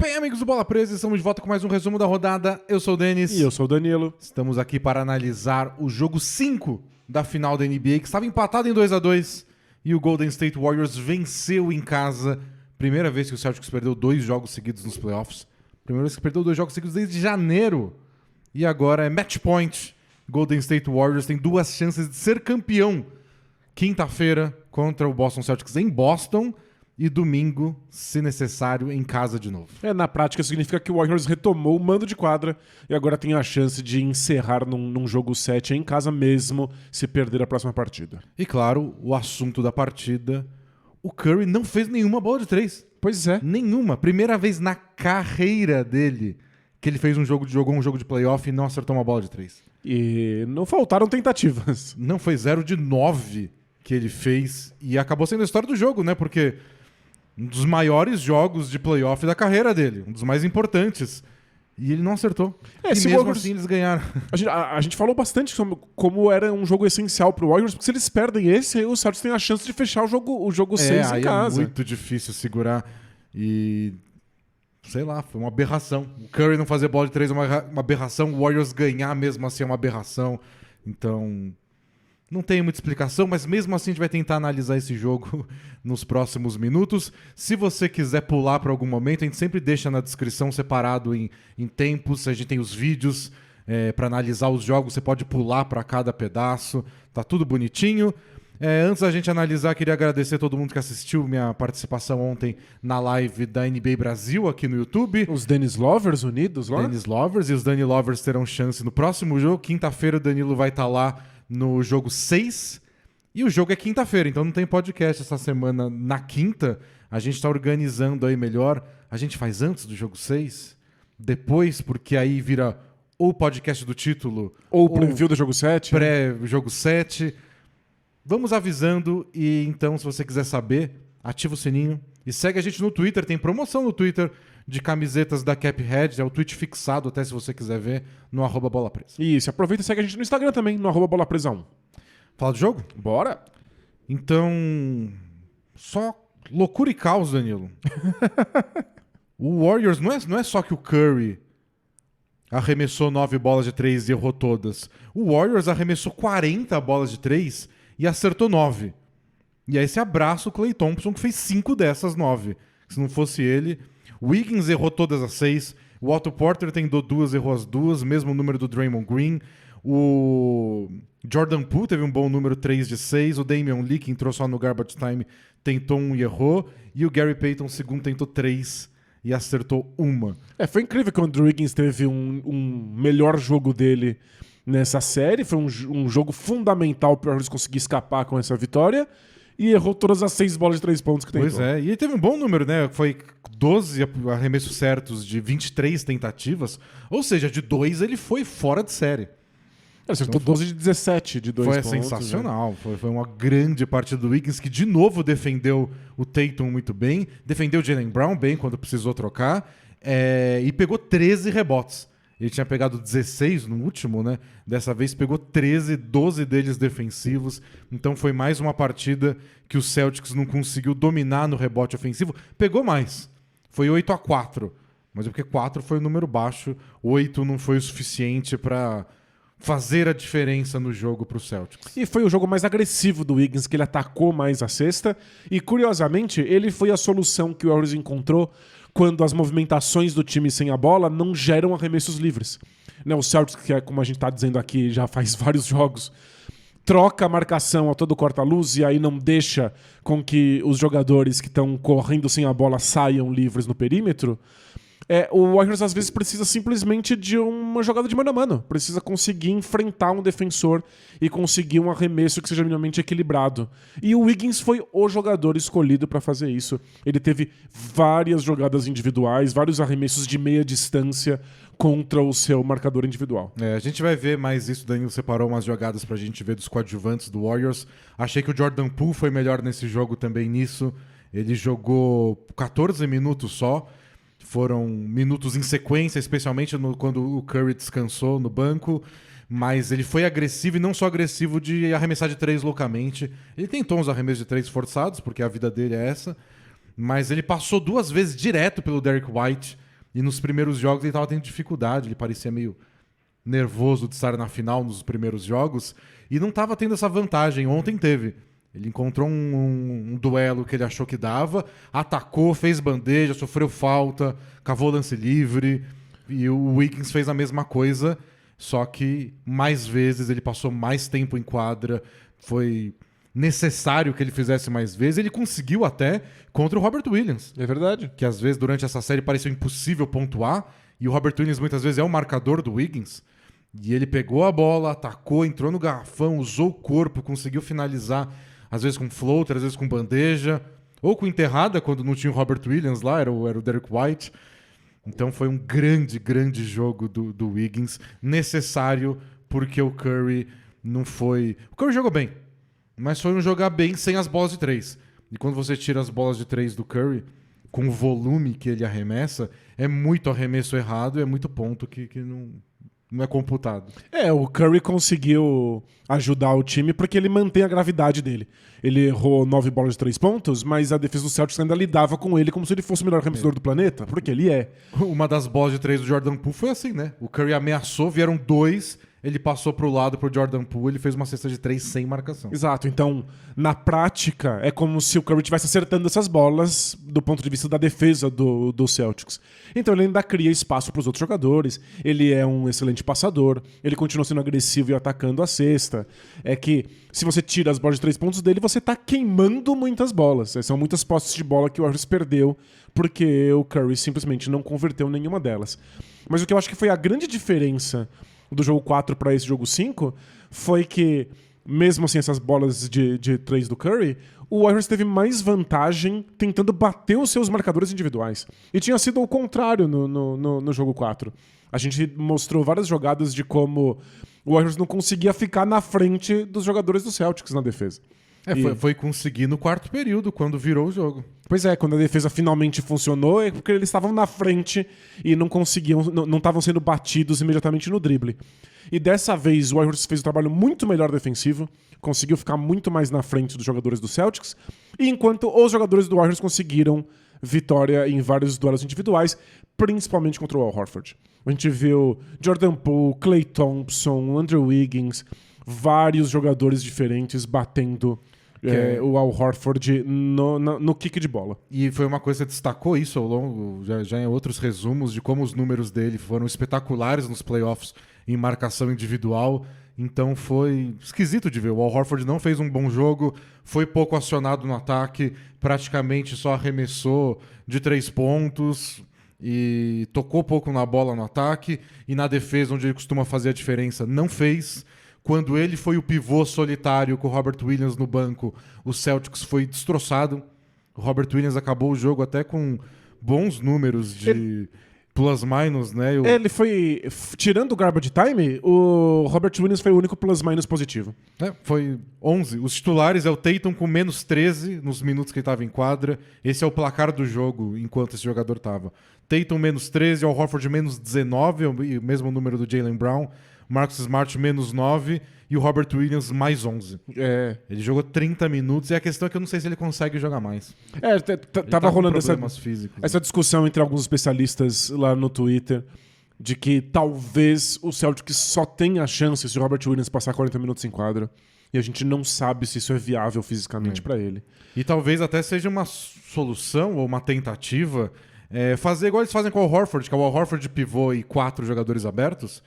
Bem, amigos do Bola Presa, estamos de volta com mais um resumo da rodada. Eu sou o Denis. E eu sou o Danilo. Estamos aqui para analisar o jogo 5 da final da NBA, que estava empatado em 2-2 e o Golden State Warriors venceu em casa. Primeira vez que o Celtics perdeu 2 jogos seguidos nos playoffs. Primeira vez que perdeu 2 jogos seguidos desde janeiro. E agora é match point. Golden State Warriors tem 2 chances de ser campeão. Quinta-feira contra o Boston Celtics em Boston. E domingo, se necessário, em casa de novo. Na prática significa que o Warriors retomou o mando de quadra e agora tem a chance de encerrar num jogo 7 em casa mesmo, se perder a próxima partida. E claro, o assunto da partida, o Curry não fez nenhuma bola de 3. Pois é. Nenhuma. Primeira vez na carreira dele que ele fez jogou um jogo de playoff e não acertou uma bola de 3. E não faltaram tentativas. Não, foi 0 de 9 que ele fez e acabou sendo a história do jogo, né? Porque um dos maiores jogos de playoff da carreira dele, um dos mais importantes. E ele não acertou. E mesmo Warriors... assim eles ganharam. A gente falou bastante sobre como era um jogo essencial pro Warriors, porque se eles perdem esse, aí o Celtics tem a chance de fechar o jogo 6 em casa. É muito difícil segurar. E sei lá, foi uma aberração. O Curry não fazer bola de 3 é uma aberração. O Warriors ganhar mesmo assim é uma aberração. Então não tem muita explicação, mas mesmo assim a gente vai tentar analisar esse jogo nos próximos minutos. Se você quiser pular para algum momento, a gente sempre deixa na descrição separado em tempos. A gente tem os vídeos para analisar os jogos, você pode pular para cada pedaço. Tá tudo bonitinho. Antes da gente analisar, queria agradecer a todo mundo que assistiu minha participação ontem na live da NBA Brasil aqui no YouTube. Os Dennis Lovers unidos lá? Dennis Lovers e os Dani Lovers terão chance no próximo jogo. Quinta-feira o Danilo vai estar lá no jogo 6, e o jogo é quinta-feira, então não tem podcast essa semana na quinta. A gente está organizando aí melhor. A gente faz antes do jogo 6, depois, porque aí vira ou podcast do título, ou preview do jogo 7. Pré-jogo 7. Vamos avisando, e então, se você quiser saber, ativa o sininho e segue a gente no Twitter. Tem promoção no Twitter de camisetas da Caphead, é o tweet fixado, até se você quiser ver, no @bolapresa. Isso, aproveita e segue a gente no Instagram também, no @bolapresa1. Fala do jogo? Bora! Então, só loucura e caos, Danilo. O Warriors não é só que o Curry arremessou 9 bolas de 3 e errou todas. O Warriors arremessou 40 bolas de 3 e acertou 9. E aí você abraça o Klay Thompson, que fez 5 dessas 9. Se não fosse ele... O Wiggins errou todas as 6. O Otto Porter tentou 2, errou as 2. Mesmo número do Draymond Green. O Jordan Poole teve um bom número, 3 de 6. O Damian Lee, que entrou só no garbage time, tentou 1 e errou. E o Gary Payton, segundo, tentou 3 e acertou 1. Foi incrível que o Andrew Wiggins teve um melhor jogo dele nessa série. Foi um jogo fundamental para eles conseguir escapar com essa vitória. E errou todas as 6 bolas de 3 pontos que tentou. Pois é, e ele teve um bom número, né? Foi 12 arremessos certos de 23 tentativas. Ou seja, de 2 ele foi fora de série. Ele acertou 12 de 17 de 2 pontos. Foi sensacional. Né? Foi uma grande partida do Wiggins, que de novo defendeu o Tatum muito bem. Defendeu o Jaylen Brown bem quando precisou trocar. E pegou 13 rebotes. Ele tinha pegado 16 no último, né? Dessa vez pegou 13, 12 deles defensivos. Então foi mais uma partida que o Celtics não conseguiu dominar no rebote ofensivo. Pegou mais. Foi 8-4. Mas é porque 4 foi o número baixo. 8 não foi o suficiente para fazer a diferença no jogo para o Celtics. E foi o jogo mais agressivo do Wiggins, que ele atacou mais a cesta. E curiosamente, ele foi a solução que o Warriors encontrou quando as movimentações do time sem a bola não geram arremessos livres. O Celtics, que é como a gente está dizendo aqui, já faz vários jogos, troca a marcação a todo corta-luz e aí não deixa com que os jogadores que estão correndo sem a bola saiam livres no perímetro. O Warriors às vezes precisa simplesmente de uma jogada de mano a mano. Precisa conseguir enfrentar um defensor e conseguir um arremesso que seja minimamente equilibrado. E o Wiggins foi o jogador escolhido para fazer isso. Ele teve várias jogadas individuais, vários arremessos de meia distância contra o seu marcador individual. A gente vai ver mais isso. O Danilo separou umas jogadas pra gente ver dos coadjuvantes do Warriors. Achei que o Jordan Poole foi melhor nesse jogo também nisso. Ele jogou 14 minutos só. Foram minutos em sequência, especialmente quando o Curry descansou no banco. Mas ele foi agressivo, e não só agressivo de arremessar de 3 loucamente. Ele tentou uns arremessos de 3 forçados, porque a vida dele é essa. Mas ele passou 2 vezes direto pelo Derrick White. E nos primeiros jogos ele estava tendo dificuldade, ele parecia meio nervoso de estar na final nos primeiros jogos e não estava tendo essa vantagem. Ontem teve. Ele encontrou um duelo que ele achou que dava, atacou, fez bandeja, sofreu falta, cavou lance livre e o Wiggins fez a mesma coisa, só que mais vezes ele passou mais tempo em quadra, foi necessário que ele fizesse mais vezes. Ele conseguiu até contra o Robert Williams. É verdade. Que às vezes durante essa série pareceu impossível pontuar e o Robert Williams muitas vezes é o marcador do Wiggins. E ele pegou a bola, atacou, entrou no garrafão, usou o corpo, conseguiu finalizar, às vezes com floater, às vezes com bandeja, ou com enterrada, quando não tinha o Robert Williams lá, era o Derek White. Então foi um grande, grande jogo do Wiggins, necessário porque o Curry não foi... O Curry jogou bem, mas foi um jogar bem sem as bolas de 3. E quando você tira as bolas de 3 do Curry, com o volume que ele arremessa, é muito arremesso errado e é muito ponto que não é computado. O Curry conseguiu ajudar o time porque ele mantém a gravidade dele. Ele errou 9 bolas de 3 pontos, mas a defesa do Celtics ainda lidava com ele como se ele fosse o melhor arremessador do planeta, porque ele é. Uma das bolas de 3 do Jordan Poole foi assim, né? O Curry ameaçou, vieram 2, ele passou pro lado pro Jordan Poole, ele fez uma cesta de 3 sem marcação. Exato, então na prática é como se o Curry estivesse acertando essas bolas do ponto de vista da defesa do Celtics. Então ele ainda cria espaço para os outros jogadores, ele é um excelente passador, ele continua sendo agressivo e atacando a cesta. É que se você tira as bolas de 3 pontos dele, você tá queimando muitas bolas. São muitas posses de bola que o Warriors perdeu porque o Curry simplesmente não converteu nenhuma delas. Mas o que eu acho que foi a grande diferença do jogo 4 para esse jogo 5 foi que, mesmo assim, essas bolas de 3 do Curry, o Warriors teve mais vantagem tentando bater os seus marcadores individuais. E tinha sido o contrário no jogo 4. A gente mostrou várias jogadas de como o Warriors não conseguia ficar na frente dos jogadores do Celtics na defesa. Foi conseguir no quarto período, quando virou o jogo. Pois é, quando a defesa finalmente funcionou, é porque eles estavam na frente e não conseguiam, não estavam sendo batidos imediatamente no drible. E dessa vez o Warriors fez um trabalho muito melhor defensivo, conseguiu ficar muito mais na frente dos jogadores do Celtics, e enquanto os jogadores do Warriors conseguiram vitória em vários duelos individuais, principalmente contra o Al Horford. A gente viu Jordan Poole, Klay Thompson, Andrew Wiggins, vários jogadores diferentes batendo o Al Horford no kick de bola. E foi uma coisa que destacou isso ao longo, já em outros resumos, de como os números dele foram espetaculares nos playoffs em marcação individual. Então foi esquisito de ver. O Al Horford não fez um bom jogo, foi pouco acionado no ataque, praticamente só arremessou de 3 pontos e tocou pouco na bola no ataque, e na defesa, onde ele costuma fazer a diferença, não fez. Quando ele foi o pivô solitário com o Robert Williams no banco, o Celtics foi destroçado. O Robert Williams acabou o jogo até com bons números de plus-minus, né? Ele foi... Tirando o garbage time, o Robert Williams foi o único plus-minus positivo. Foi 11. Os titulares é o Tatum com menos 13 nos minutos que ele estava em quadra. Esse é o placar do jogo enquanto esse jogador estava. Tatum menos 13, Al Horford menos 19, o mesmo número do Jaylen Brown. Marcus Smart menos 9 e o Robert Williams mais 11. Ele jogou 30 minutos e a questão é que eu não sei se ele consegue jogar mais. Tava rolando essa discussão entre alguns especialistas lá no Twitter de que talvez o Celtics só tenha a chance se o Robert Williams passar 40 minutos em quadra. E a gente não sabe se isso é viável fisicamente para ele. E talvez até seja uma solução ou uma tentativa fazer igual eles fazem com o Al Horford, que é o Al Horford de pivô e 4 jogadores abertos.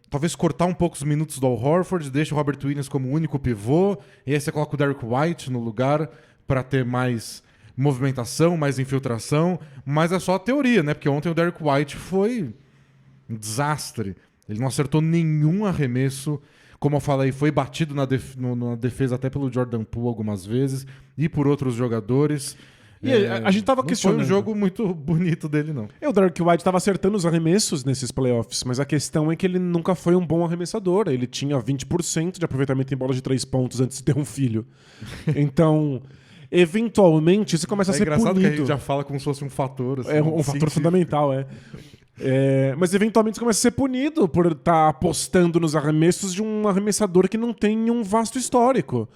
Talvez cortar um pouco os minutos do Al Horford, deixa o Robert Williams como único pivô, e aí você coloca o Derek White no lugar para ter mais movimentação, mais infiltração, mas é só a teoria, né? Porque ontem o Derek White foi um desastre. Ele não acertou nenhum arremesso. Como eu falei, foi batido na defesa até pelo Jordan Poole algumas vezes e por outros jogadores. E a gente tava questionando. Não foi um jogo muito bonito dele, não. O Derek White tava acertando os arremessos nesses playoffs, mas a questão é que ele nunca foi um bom arremessador. Ele tinha 20% de aproveitamento em bola de 3 pontos antes de ter um filho. Então, eventualmente, isso começa a ser punido. É engraçado que a gente já fala como se fosse um fator. Assim, um fator fundamental, mas eventualmente isso começa a ser punido por estar apostando nos arremessos de um arremessador que não tem um vasto histórico.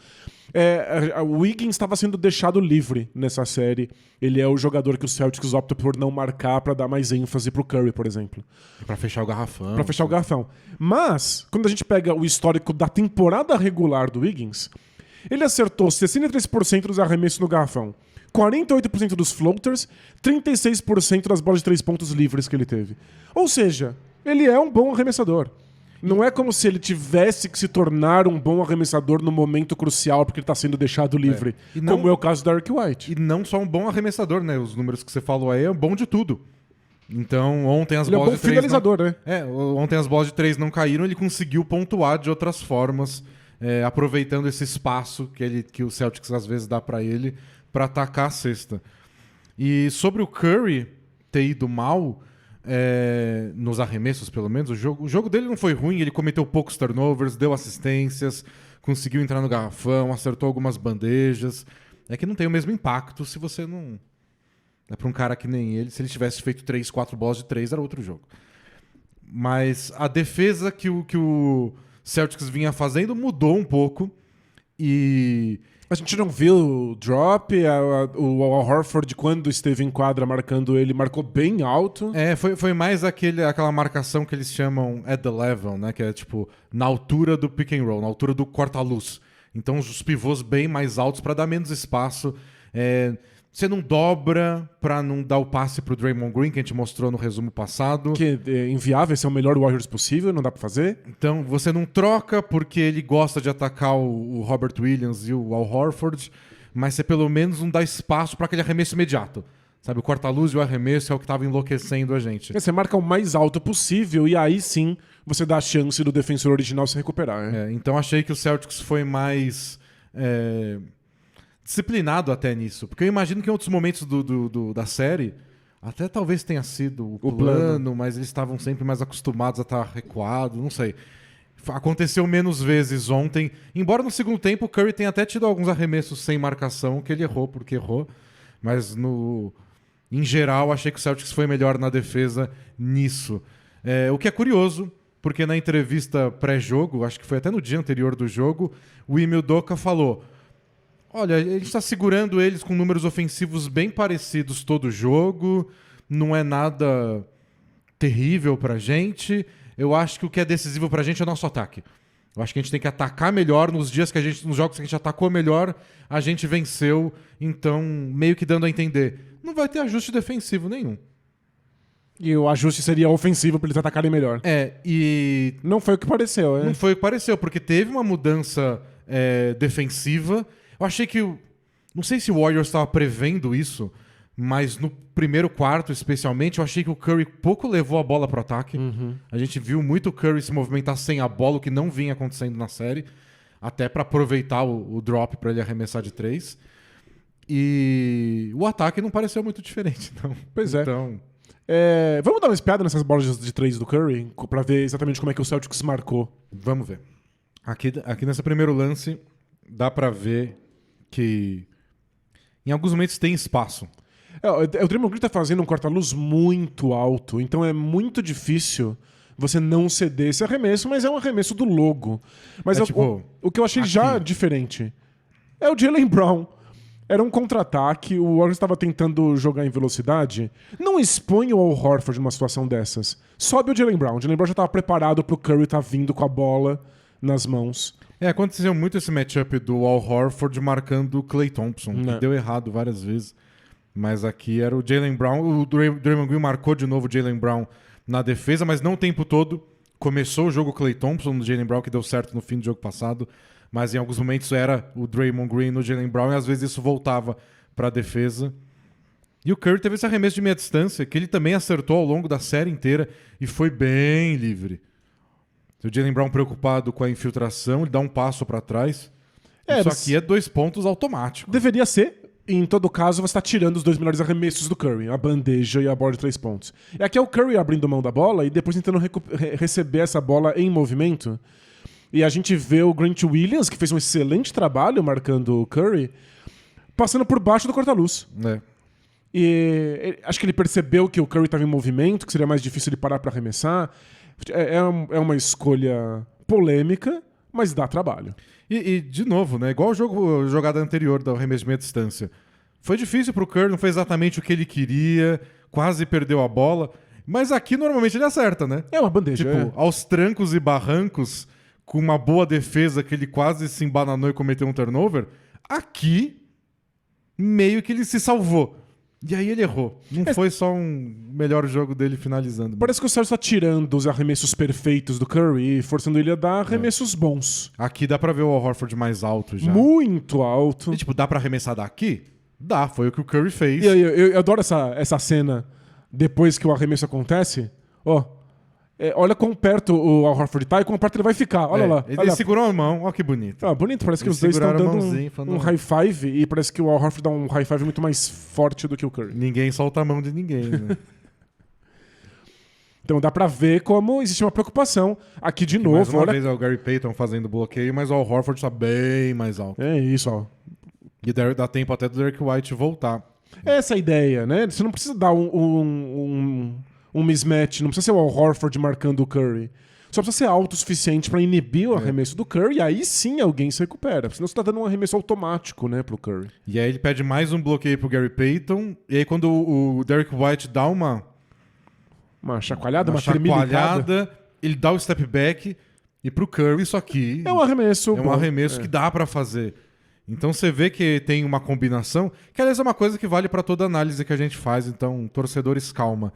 O Wiggins estava sendo deixado livre nessa série. Ele é o jogador que o Celtics opta por não marcar para dar mais ênfase pro Curry, por exemplo. Pra fechar o garrafão. Pra fechar o garrafão. Mas, quando a gente pega o histórico da temporada regular do Wiggins, ele acertou 63% dos arremessos no garrafão, 48% dos floaters, 36% das bolas de 3 pontos livres que ele teve. Ou seja, ele é um bom arremessador. Não é como se ele tivesse que se tornar um bom arremessador no momento crucial porque ele está sendo deixado livre, como é o caso da Derrick White. E não só um bom arremessador, né? Os números que você falou aí é bom de tudo. Então, ontem as Ele bolas é um bom de 3 finalizador, né? ontem as bolas de 3 não caíram, ele conseguiu pontuar de outras formas, aproveitando esse espaço que o Celtics às vezes dá para ele para atacar a cesta. E sobre o Curry ter ido mal nos arremessos, pelo menos, o jogo dele não foi ruim, ele cometeu poucos turnovers, deu assistências, conseguiu entrar no garrafão, acertou algumas bandejas. É que não tem o mesmo impacto se você não... É para um cara que nem ele, se ele tivesse feito 3, 4 bolas de 3, era outro jogo. Mas a defesa que o Celtics vinha fazendo mudou um pouco e... A gente não viu o drop, o Al Horford, quando esteve em quadra marcando ele, marcou bem alto. Foi mais aquela marcação que eles chamam at the level, né? Que é tipo na altura do pick and roll, na altura do corta-luz. Então os pivôs bem mais altos para dar menos espaço. Você não dobra pra não dar o passe pro Draymond Green, que a gente mostrou no resumo passado. Que é inviável, esse é o melhor Warriors possível, não dá pra fazer. Então você não troca porque ele gosta de atacar o Robert Williams e o Al Horford, mas você pelo menos não dá espaço pra aquele arremesso imediato. Sabe, o corta-luz e o arremesso é o que tava enlouquecendo a gente. Você marca o mais alto possível e aí sim você dá a chance do defensor original se recuperar. Né? Então achei que o Celtics foi mais... disciplinado até nisso. Porque eu imagino que em outros momentos da série, até talvez tenha sido o plano, mas eles estavam sempre mais acostumados a estar recuados, não sei. Aconteceu menos vezes ontem, embora no segundo tempo o Curry tenha até tido alguns arremessos sem marcação, que ele errou porque errou, mas em geral achei que o Celtics foi melhor na defesa nisso. O que é curioso, porque na entrevista pré-jogo, acho que foi até no dia anterior do jogo, o Ime Udoka falou: olha, a gente está segurando eles com números ofensivos bem parecidos todo jogo. Não é nada terrível pra gente. Eu acho que o que é decisivo pra gente é o nosso ataque. Eu acho que a gente tem que atacar melhor nos jogos que a gente atacou melhor, a gente venceu. Então, meio que dando a entender, não vai ter ajuste defensivo nenhum. E o ajuste seria ofensivo pra eles atacarem melhor. E... Não foi o que pareceu, né? Não foi o que pareceu, porque teve uma mudança defensiva. Eu achei que... Não sei se o Warriors estava prevendo isso, mas no primeiro quarto, especialmente, eu achei que o Curry pouco levou a bola pro ataque. A gente viu muito o Curry se movimentar sem a bola, o que não vinha acontecendo na série, até para aproveitar o drop para ele arremessar de 3. E o ataque não pareceu muito diferente, não. Pois é. Então... vamos dar uma espiada nessas bolas de 3 do Curry, para ver exatamente como é que o Celtics marcou. Vamos ver. Aqui nesse primeiro lance, dá para ver que em alguns momentos tem espaço. O Draymond Green tá fazendo um corta-luz muito alto, então é muito difícil você não ceder esse arremesso, mas é um arremesso do logo. Mas o que eu achei já diferente é o Jaylen Brown. Era um contra-ataque, o Warriors estava tentando jogar em velocidade. Não expõe o Al Horford numa situação dessas. Sobe o Jaylen Brown. O Jaylen Brown já estava preparado pro Curry estar vindo com a bola nas mãos. Aconteceu muito esse matchup do Al Horford marcando o Klay Thompson, que deu errado várias vezes. Mas aqui era o Jaylen Brown. O Draymond Green marcou de novo o Jaylen Brown na defesa, mas não o tempo todo. Começou o jogo Klay Thompson no Jaylen Brown, que deu certo no fim do jogo passado. Mas em alguns momentos era o Draymond Green no Jaylen Brown, e às vezes isso voltava para a defesa. E o Curry teve esse arremesso de meia distância, que ele também acertou ao longo da série inteira e foi bem livre. O Jaylen Brown preocupado com a infiltração, ele dá um passo para trás. Isso aqui é 2 pontos automáticos. Deveria ser. Em todo caso, você está tirando os 2 melhores arremessos do Curry, a bandeja e a bola de 3 pontos. E aqui é o Curry abrindo mão da bola e depois tentando receber essa bola em movimento. E a gente vê o Grant Williams, que fez um excelente trabalho marcando o Curry, passando por baixo do corta-luz. E acho que ele percebeu que o Curry estava em movimento, que seria mais difícil ele parar para arremessar. É uma escolha polêmica, mas dá trabalho. E, de novo, né? Igual a jogada anterior do arremesso de meia distância. Foi difícil pro Curry, não foi exatamente o que ele queria, quase perdeu a bola. Mas aqui, normalmente, ele acerta, né? É uma bandeja. Tipo, aos trancos e barrancos, com uma boa defesa que ele quase se embananou e cometeu um turnover, aqui, meio que ele se salvou. E aí ele errou. Não foi só um melhor jogo dele finalizando. Parece que o Sérgio está tirando os arremessos perfeitos do Curry e forçando ele a dar arremessos bons. Aqui dá pra ver o Al Horford mais alto já. Muito alto. E, tipo, dá pra arremessar daqui? Dá, foi o que o Curry fez. E eu adoro essa cena depois que o arremesso acontece. Ó, olha quão perto o Al Horford tá e quão perto ele vai ficar. Olha lá. Ele olha. segurou a mão, ó que bonito. Ah, bonito, parece que Eles os dois estão seguraram a dando mãozinha, falando, um high five e parece que o Al Horford dá um high five muito mais forte do que o Curry. Ninguém solta a mão de ninguém, né? Então dá pra ver como existe uma preocupação. Aqui de Mais novo, uma olha. vez é o Gary Payton fazendo bloqueio, mas o Al Horford tá bem mais alto. É isso, ó. E dá tempo até do Derek White voltar. Essa é a ideia, né? Você não precisa dar um mismatch, não precisa ser o Al Horford marcando o Curry. Só precisa ser alto o suficiente pra inibir o arremesso do Curry e aí sim alguém se recupera. Senão você tá dando um arremesso automático, né, pro Curry. E aí ele pede mais um bloqueio pro Gary Payton. E aí quando o Derek White dá uma Chacoalhada, uma tremilicada. chacoalhada, ele dá o step back. E pro Curry isso aqui É um arremesso é um bom. arremesso que dá pra fazer. Então você vê que tem uma combinação, que aliás é uma coisa que vale pra toda análise que a gente faz, então torcedores, calma.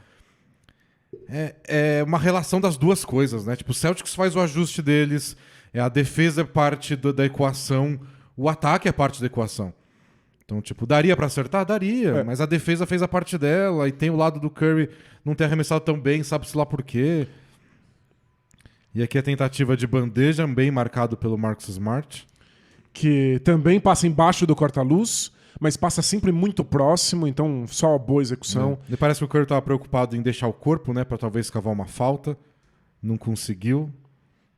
É uma relação das duas coisas, né? Tipo, o Celtics faz o ajuste deles, a defesa é parte da equação, o ataque é parte da equação. Então, tipo, daria pra acertar? Daria, mas a defesa fez a parte dela, e tem o lado do Curry não ter arremessado tão bem, sabe-se lá por quê. E aqui a tentativa de bandeja, bem marcado pelo Marcus Smart. Que também passa embaixo do corta-luz, mas passa sempre muito próximo, então só boa execução. E parece que o Curry estava preocupado em deixar o corpo, né, para talvez cavar uma falta. Não conseguiu.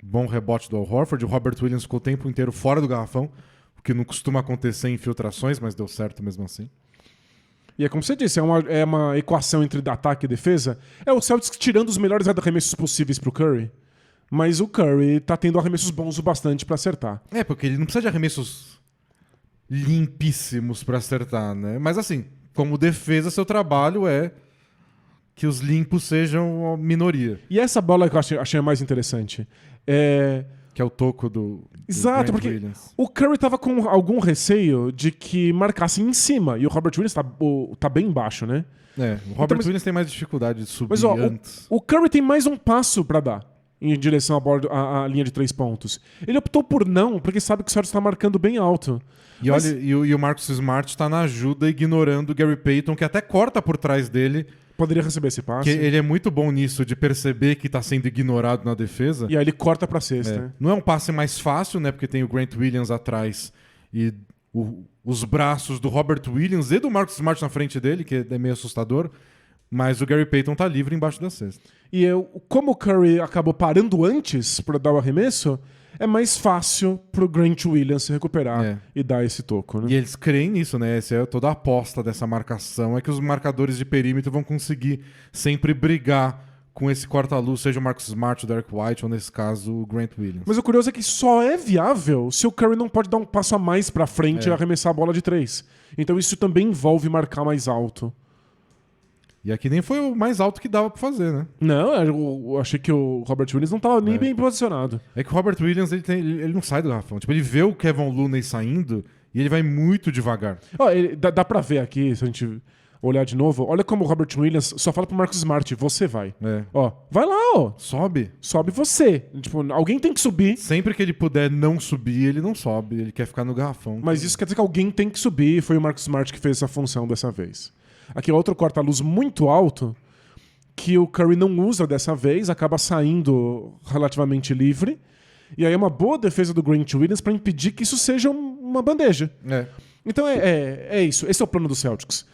Bom rebote do Al Horford. O Robert Williams ficou o tempo inteiro fora do garrafão, o que não costuma acontecer em infiltrações, mas deu certo mesmo assim. E é como você disse, é uma equação entre ataque e defesa. É o Celtics tirando os melhores arremessos possíveis pro Curry, mas o Curry tá tendo arremessos bons o bastante para acertar. Porque ele não precisa de arremessos limpíssimos para acertar, né? Mas assim, como defesa, seu trabalho é que os limpos sejam a minoria. E essa bola que eu achei a mais interessante. Que é o toco do Exato, Grant porque Williams. o Curry tava com algum receio de que marcassem em cima, e o Robert Williams tá bem embaixo, né? O Robert Williams tem mais dificuldade de subir Mas ó, antes. o Curry tem mais um passo pra dar em direção à linha de 3 pontos. Ele optou por não, porque sabe que o Sérgio está marcando bem alto. E, olha, e o Marcus Smart está na ajuda, ignorando o Gary Payton, que até corta por trás dele. Poderia receber esse passe. Que ele é muito bom nisso, de perceber que está sendo ignorado na defesa. E aí ele corta pra cesta. Né? Não é um passe mais fácil, né? Porque tem o Grant Williams atrás e os braços do Robert Williams e do Marcus Smart na frente dele, que é meio assustador. Mas o Gary Payton tá livre embaixo da cesta. E como o Curry acabou parando antes para dar o arremesso, é mais fácil pro Grant Williams se recuperar e dar esse toco. Né? E eles creem nisso, né? Essa é toda a aposta dessa marcação. É que os marcadores de perímetro vão conseguir sempre brigar com esse corta-luz, seja o Marcus Smart, o Derek White, ou nesse caso, o Grant Williams. Mas o curioso é que só é viável se o Curry não pode dar um passo a mais pra frente e arremessar a bola de 3. Então isso também envolve marcar mais alto. E aqui nem foi o mais alto que dava pra fazer, né? Não, eu achei que o Robert Williams não tava nem bem posicionado. É que o Robert Williams, ele não sai do garrafão. Tipo, ele vê o Kevin Looney saindo e ele vai muito devagar. Dá pra ver aqui, se a gente olhar de novo. Olha como o Robert Williams só fala pro Marcus Smart, você vai. Vai lá, Sobe. Sobe você. Tipo, alguém tem que subir. Sempre que ele puder não subir, ele não sobe. Ele quer ficar no garrafão. Mas isso quer dizer que alguém tem que subir e foi o Marcus Smart que fez essa função dessa vez. Aqui outro corta-luz muito alto que o Curry não usa dessa vez, acaba saindo relativamente livre. E aí é uma boa defesa do Grant Williams para impedir que isso seja uma bandeja. Então é isso. Esse é o plano do Celtics.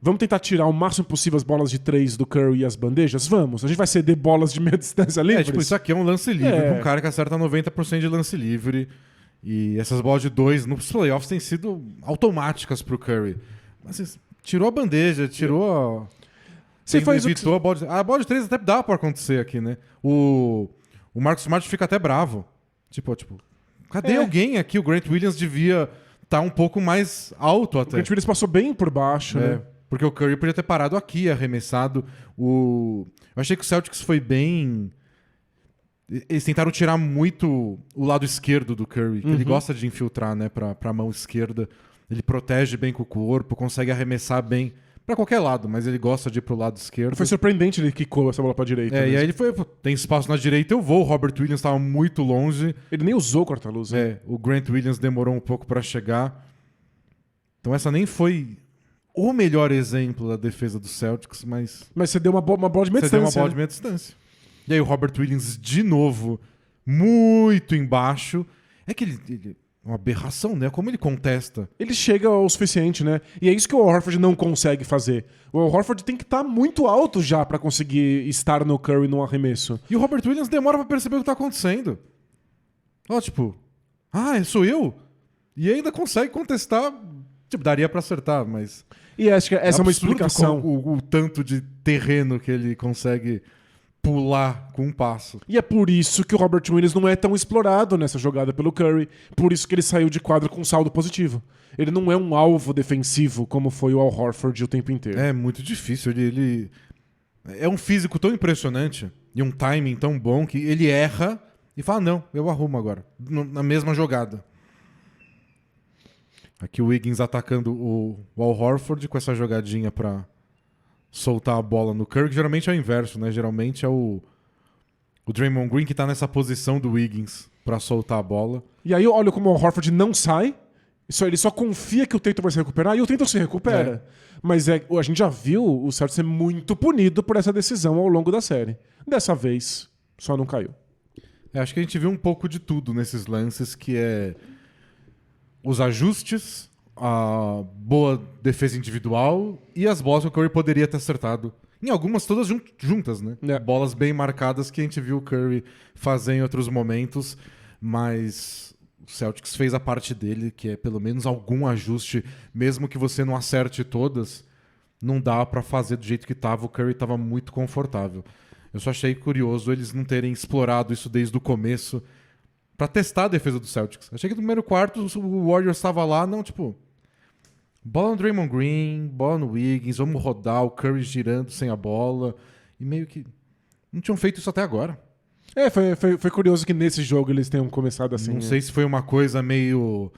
Vamos tentar tirar o máximo possível as bolas de 3 do Curry e as bandejas? Vamos. A gente vai ceder bolas de meia distância livres? Tipo, isso aqui é um lance livre pra um cara que acerta 90% de lance livre. E essas bolas de 2 nos playoffs têm sido automáticas pro Curry. Mas tirou a bandeja, tirou evitou a bola de 3 até dá pra acontecer aqui, né? O Marcus Smart fica até bravo. Tipo, Cadê alguém aqui? O Grant Williams devia estar um pouco mais alto O até. Grant Williams passou bem por baixo, né? Porque o Curry podia ter parado aqui, arremessado. Eu achei que o Celtics foi bem... Eles tentaram tirar muito o lado esquerdo do Curry, que ele gosta de infiltrar, né, pra mão esquerda. Ele protege bem com o corpo, consegue arremessar bem pra qualquer lado, mas ele gosta de ir pro lado esquerdo. Foi surpreendente ele quicou essa bola pra direita. E mesmo. aí ele foi, tem espaço na direita, eu vou. O Robert Williams estava muito longe. Ele nem usou o corta-luz. Né? O Grant Williams demorou um pouco pra chegar. Então essa nem foi o melhor exemplo da defesa do Celtics, mas Mas você deu uma bola de meia você deu uma distância. bola de meia distância. E aí o Robert Williams de novo, muito embaixo. É que ele uma aberração, né? Como ele contesta. Ele chega o suficiente, né? E é isso que o Al Horford não consegue fazer. O Al Horford tem que estar muito alto já pra conseguir estar no Curry no arremesso. E o Robert Williams demora pra perceber o que tá acontecendo. Tipo, sou eu? E ainda consegue contestar. Tipo, daria pra acertar, mas... E acho que essa é uma absurdo explicação. O tanto de terreno que ele consegue pular com um passo. E é por isso que o Robert Williams não é tão explorado nessa jogada pelo Curry. Por isso que ele saiu de quadra com um saldo positivo. Ele não é um alvo defensivo como foi o Al Horford o tempo inteiro. É muito difícil. Ele é um físico tão impressionante e um timing tão bom que ele erra e fala, não, eu arrumo agora. Na mesma jogada. Aqui o Wiggins atacando o Al Horford com essa jogadinha pra soltar a bola no Curry, que geralmente é o inverso, né? Geralmente é o Draymond Green que tá nessa posição do Wiggins pra soltar a bola. E aí olha como o Al Horford não sai, ele só confia que o Tatum vai se recuperar e o Tatum se recupera. Mas a gente já viu o Celtics ser muito punido por essa decisão ao longo da série. Dessa vez, só não caiu. Acho que a gente viu um pouco de tudo nesses lances, que é os ajustes, a boa defesa individual e as bolas que o Curry poderia ter acertado. Em algumas, todas juntas, né? Bolas bem marcadas que a gente viu o Curry fazer em outros momentos, mas o Celtics fez a parte dele, que é pelo menos algum ajuste, mesmo que você não acerte todas, não dá pra fazer do jeito que tava. O Curry tava muito confortável. Eu só achei curioso eles não terem explorado isso desde o começo pra testar a defesa do Celtics. Achei que no primeiro quarto o Warriors estava lá, não, tipo... Bola no Draymond Green, bola no Wiggins, vamos rodar, o Curry girando sem a bola. E meio que... Não tinham feito isso até agora. Foi curioso que nesse jogo eles tenham começado assim. Não sei se foi uma coisa meio...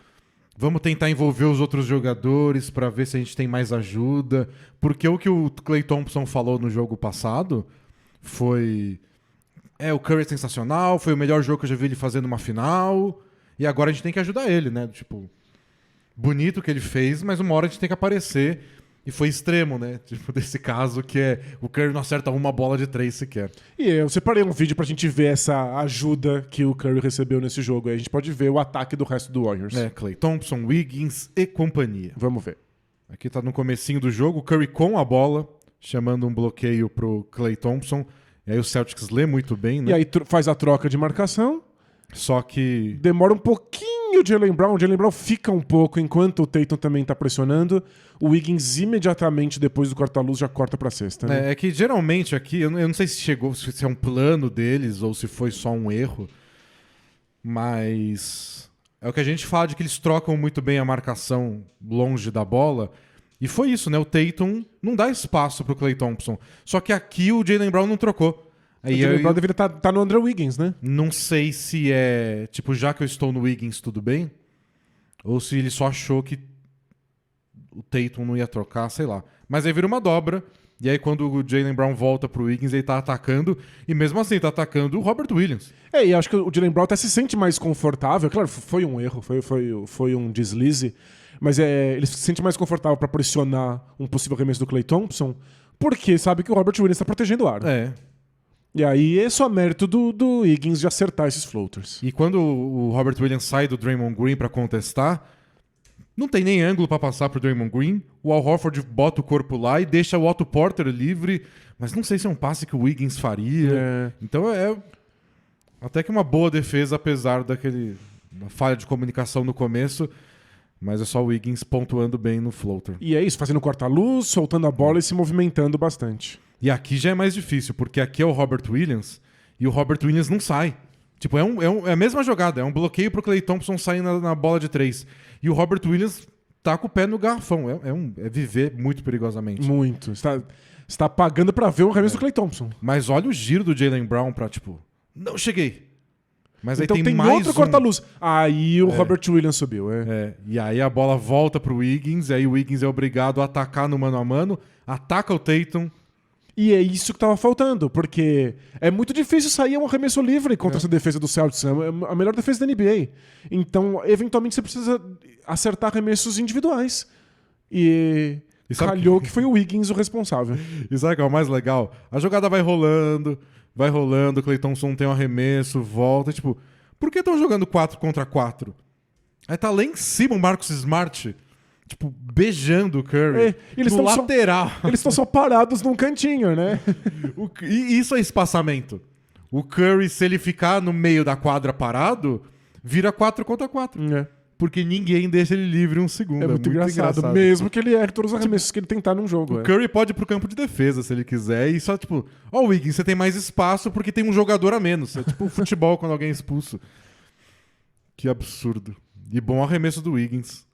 Vamos tentar envolver os outros jogadores pra ver se a gente tem mais ajuda. Porque o que o Klay Thompson falou no jogo passado foi... o Curry é sensacional, foi o melhor jogo que eu já vi ele fazer numa final. E agora a gente tem que ajudar ele, né? Tipo... Bonito o que ele fez, mas uma hora a gente tem que aparecer. E foi extremo, né? Tipo, desse caso que é o Curry não acerta uma bola de 3 sequer. E eu separei um vídeo pra gente ver essa ajuda que o Curry recebeu nesse jogo. Aí a gente pode ver o ataque do resto do Warriors. Klay Thompson, Wiggins e companhia. Vamos ver. Aqui tá no comecinho do jogo, o Curry com a bola, chamando um bloqueio pro Klay Thompson. E aí o Celtics lê muito bem, né? E aí faz a troca de marcação. Só que... Demora um pouquinho o Jaylen Brown. O Jaylen Brown fica um pouco enquanto o Tatum também tá pressionando. O Wiggins imediatamente depois do corta-luz já corta pra cesta. Né? É que geralmente aqui, eu não sei se é um plano deles ou se foi só um erro, mas é o que a gente fala de que eles trocam muito bem a marcação longe da bola. E foi isso, né? O Tatum não dá espaço pro Klay Thompson. Só que aqui o Jaylen Brown não trocou. Aí o Jaylen Brown deveria estar no Andrew Wiggins, né? Não sei se é, tipo, já que eu estou no Wiggins, tudo bem? Ou se ele só achou que o Tatum não ia trocar, sei lá. Mas aí vira uma dobra. E aí quando o Jaylen Brown volta pro Wiggins, ele tá atacando. E mesmo assim, tá atacando o Robert Williams. E acho que o Jaylen Brown até se sente mais confortável. Claro, foi um erro, foi um deslize. Mas ele se sente mais confortável pra pressionar um possível arremesso do Klay Thompson. Porque sabe que o Robert Williams tá protegendo o aro. E aí é só mérito do Wiggins de acertar esses floaters. E quando o Robert Williams sai do Draymond Green pra contestar, não tem nem ângulo pra passar pro Draymond Green. O Al Horford bota o corpo lá e deixa o Otto Porter livre. Mas não sei se é um passe que o Wiggins faria. Então é até que uma boa defesa, apesar da falha de comunicação no começo. Mas é só o Wiggins pontuando bem no floater. E é isso, fazendo corta-luz, soltando a bola e se movimentando bastante. E aqui já é mais difícil, porque aqui é o Robert Williams e o Robert Williams não sai. Tipo, é a mesma jogada. É um bloqueio pro Klay Thompson sair na bola de 3. E o Robert Williams tá com o pé no garrafão. É viver muito perigosamente. Muito. Você tá pagando pra ver o arremesso do Klay Thompson. Mas olha o giro do Jaylen Brown pra, tipo... Não cheguei. Mas Então aí tem mais outro corta-luz. Aí o Robert Williams subiu. E aí a bola volta pro Wiggins. E aí o Wiggins é obrigado a atacar no mano a mano. Ataca o Tatum. E é isso que tava faltando, porque é muito difícil sair um arremesso livre contra essa defesa do Celtics. É a melhor defesa da NBA. Então, eventualmente, você precisa acertar arremessos individuais. E calhou que foi o Wiggins o responsável. E sabe o que é o mais legal? A jogada vai rolando, o Klay Thompson tem um arremesso, volta. Tipo, por que estão jogando 4 contra 4? Aí tá lá em cima o Marcus Smart, tipo, beijando o Curry. Eles no tão lateral. Eles estão só parados num cantinho, né? E isso é espaçamento. O Curry, se ele ficar no meio da quadra parado, vira 4 contra 4. Porque ninguém deixa ele livre um segundo. É muito engraçado. Mesmo que ele erre todos os arremessos que ele tentar num jogo. O Curry pode ir pro campo de defesa se ele quiser. E só, tipo, ó, Wiggins, você tem mais espaço porque tem um jogador a menos. É tipo futebol quando alguém é expulso. Que absurdo. E bom arremesso do Wiggins.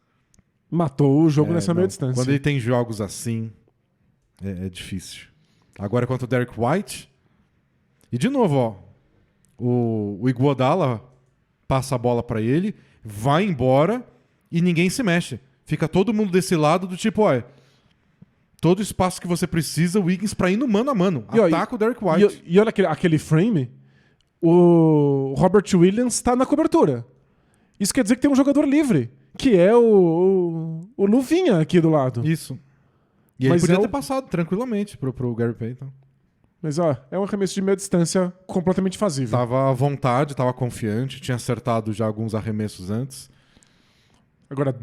Matou o jogo nessa meia distância. Quando ele tem jogos assim, é difícil. Agora contra o Derek White. E de novo, ó. O Iguodala passa a bola pra ele, vai embora e ninguém se mexe. Fica todo mundo desse lado do tipo, ó, todo espaço que você precisa, o Wiggins pra ir no mano a mano. Ataca o Derek White. E olha aquele frame, o Robert Williams tá na cobertura. Isso quer dizer que tem um jogador livre, que é o Luvinha aqui do lado. Isso. E ele podia ter passado tranquilamente pro Gary Payton. Mas, ó, é um arremesso de meia distância completamente fazível. Tava à vontade, tava confiante, tinha acertado já alguns arremessos antes. Agora,